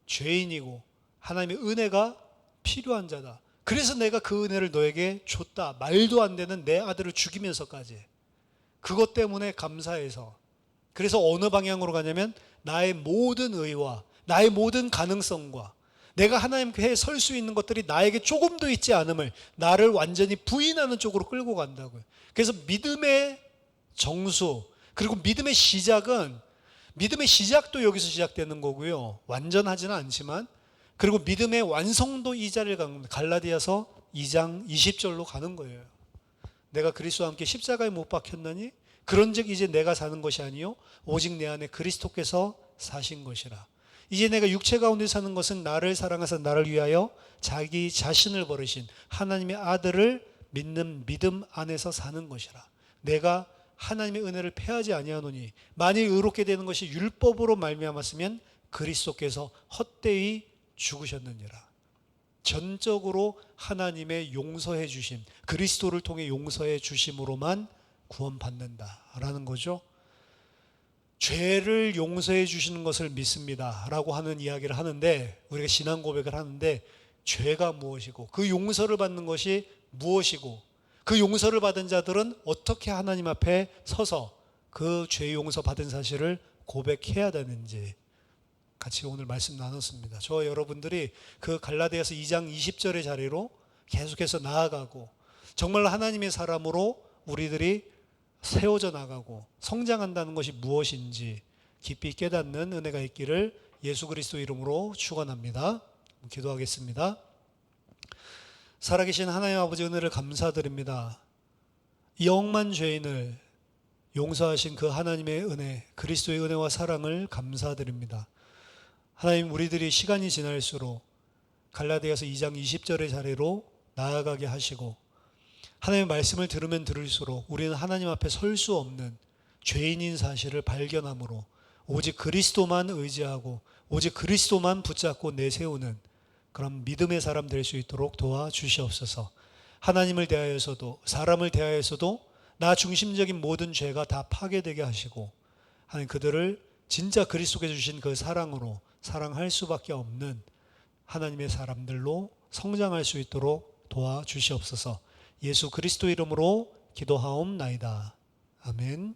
죄인이고 하나님의 은혜가 필요한 자다. 그래서 내가 그 은혜를 너에게 줬다. 말도 안 되는 내 아들을 죽이면서까지. 그것 때문에 감사해서. 그래서 어느 방향으로 가냐면 나의 모든 의와 나의 모든 가능성과 내가 하나님께 설 수 있는 것들이 나에게 조금도 있지 않음을 나를 완전히 부인하는 쪽으로 끌고 간다고요. 그래서 믿음의 정수, 그리고 믿음의 시작은, 믿음의 시작도 여기서 시작되는 거고요. 완전하지는 않지만, 그리고 믿음의 완성도 이 자리를 가는 겁니다. 갈라디아서 2장 20절로 가는 거예요. 내가 그리스도와 함께 십자가에 못 박혔나니 그런즉 이제 내가 사는 것이 아니요 오직 내 안에 그리스도께서 사신 것이라. 이제 내가 육체 가운데 사는 것은 나를 사랑하사 나를 위하여 자기 자신을 버리신 하나님의 아들을 믿는 믿음 안에서 사는 것이라. 내가 하나님의 은혜를 패하지 아니하노니 만일 의롭게 되는 것이 율법으로 말미암았으면 그리스도께서 헛되이 죽으셨느니라. 전적으로 하나님의 용서해 주심, 그리스도를 통해 용서해 주심으로만 구원받는다라는 거죠. 죄를 용서해 주시는 것을 믿습니다 라고 하는 이야기를 하는데, 우리가 신앙 고백을 하는데 죄가 무엇이고 그 용서를 받는 것이 무엇이고 그 용서를 받은 자들은 어떻게 하나님 앞에 서서 그 죄 용서 받은 사실을 고백해야 되는지 같이 오늘 말씀 나눴습니다. 저 여러분들이 그 갈라디아서 2장 20절의 자리로 계속해서 나아가고 정말 하나님의 사람으로 우리들이 세워져 나가고 성장한다는 것이 무엇인지 깊이 깨닫는 은혜가 있기를 예수 그리스도 이름으로 축원합니다. 기도하겠습니다. 살아계신 하나님 아버지 은혜를 감사드립니다. 이 억만 죄인을 용서하신 그 하나님의 은혜, 그리스도의 은혜와 사랑을 감사드립니다. 하나님, 우리들이 시간이 지날수록 갈라디아서 2장 20절의 자리로 나아가게 하시고 하나님의 말씀을 들으면 들을수록 우리는 하나님 앞에 설 수 없는 죄인인 사실을 발견함으로 오직 그리스도만 의지하고 오직 그리스도만 붙잡고 내세우는 그런 믿음의 사람 될 수 있도록 도와주시옵소서. 하나님을 대하여서도 사람을 대하여서도 나 중심적인 모든 죄가 다 파괴되게 하시고 하나님 그들을 진짜 그리스도께 주신 그 사랑으로 사랑할 수밖에 없는 하나님의 사람들로 성장할 수 있도록 도와주시옵소서. 예수 그리스도 이름으로 기도하옵나이다. 아멘.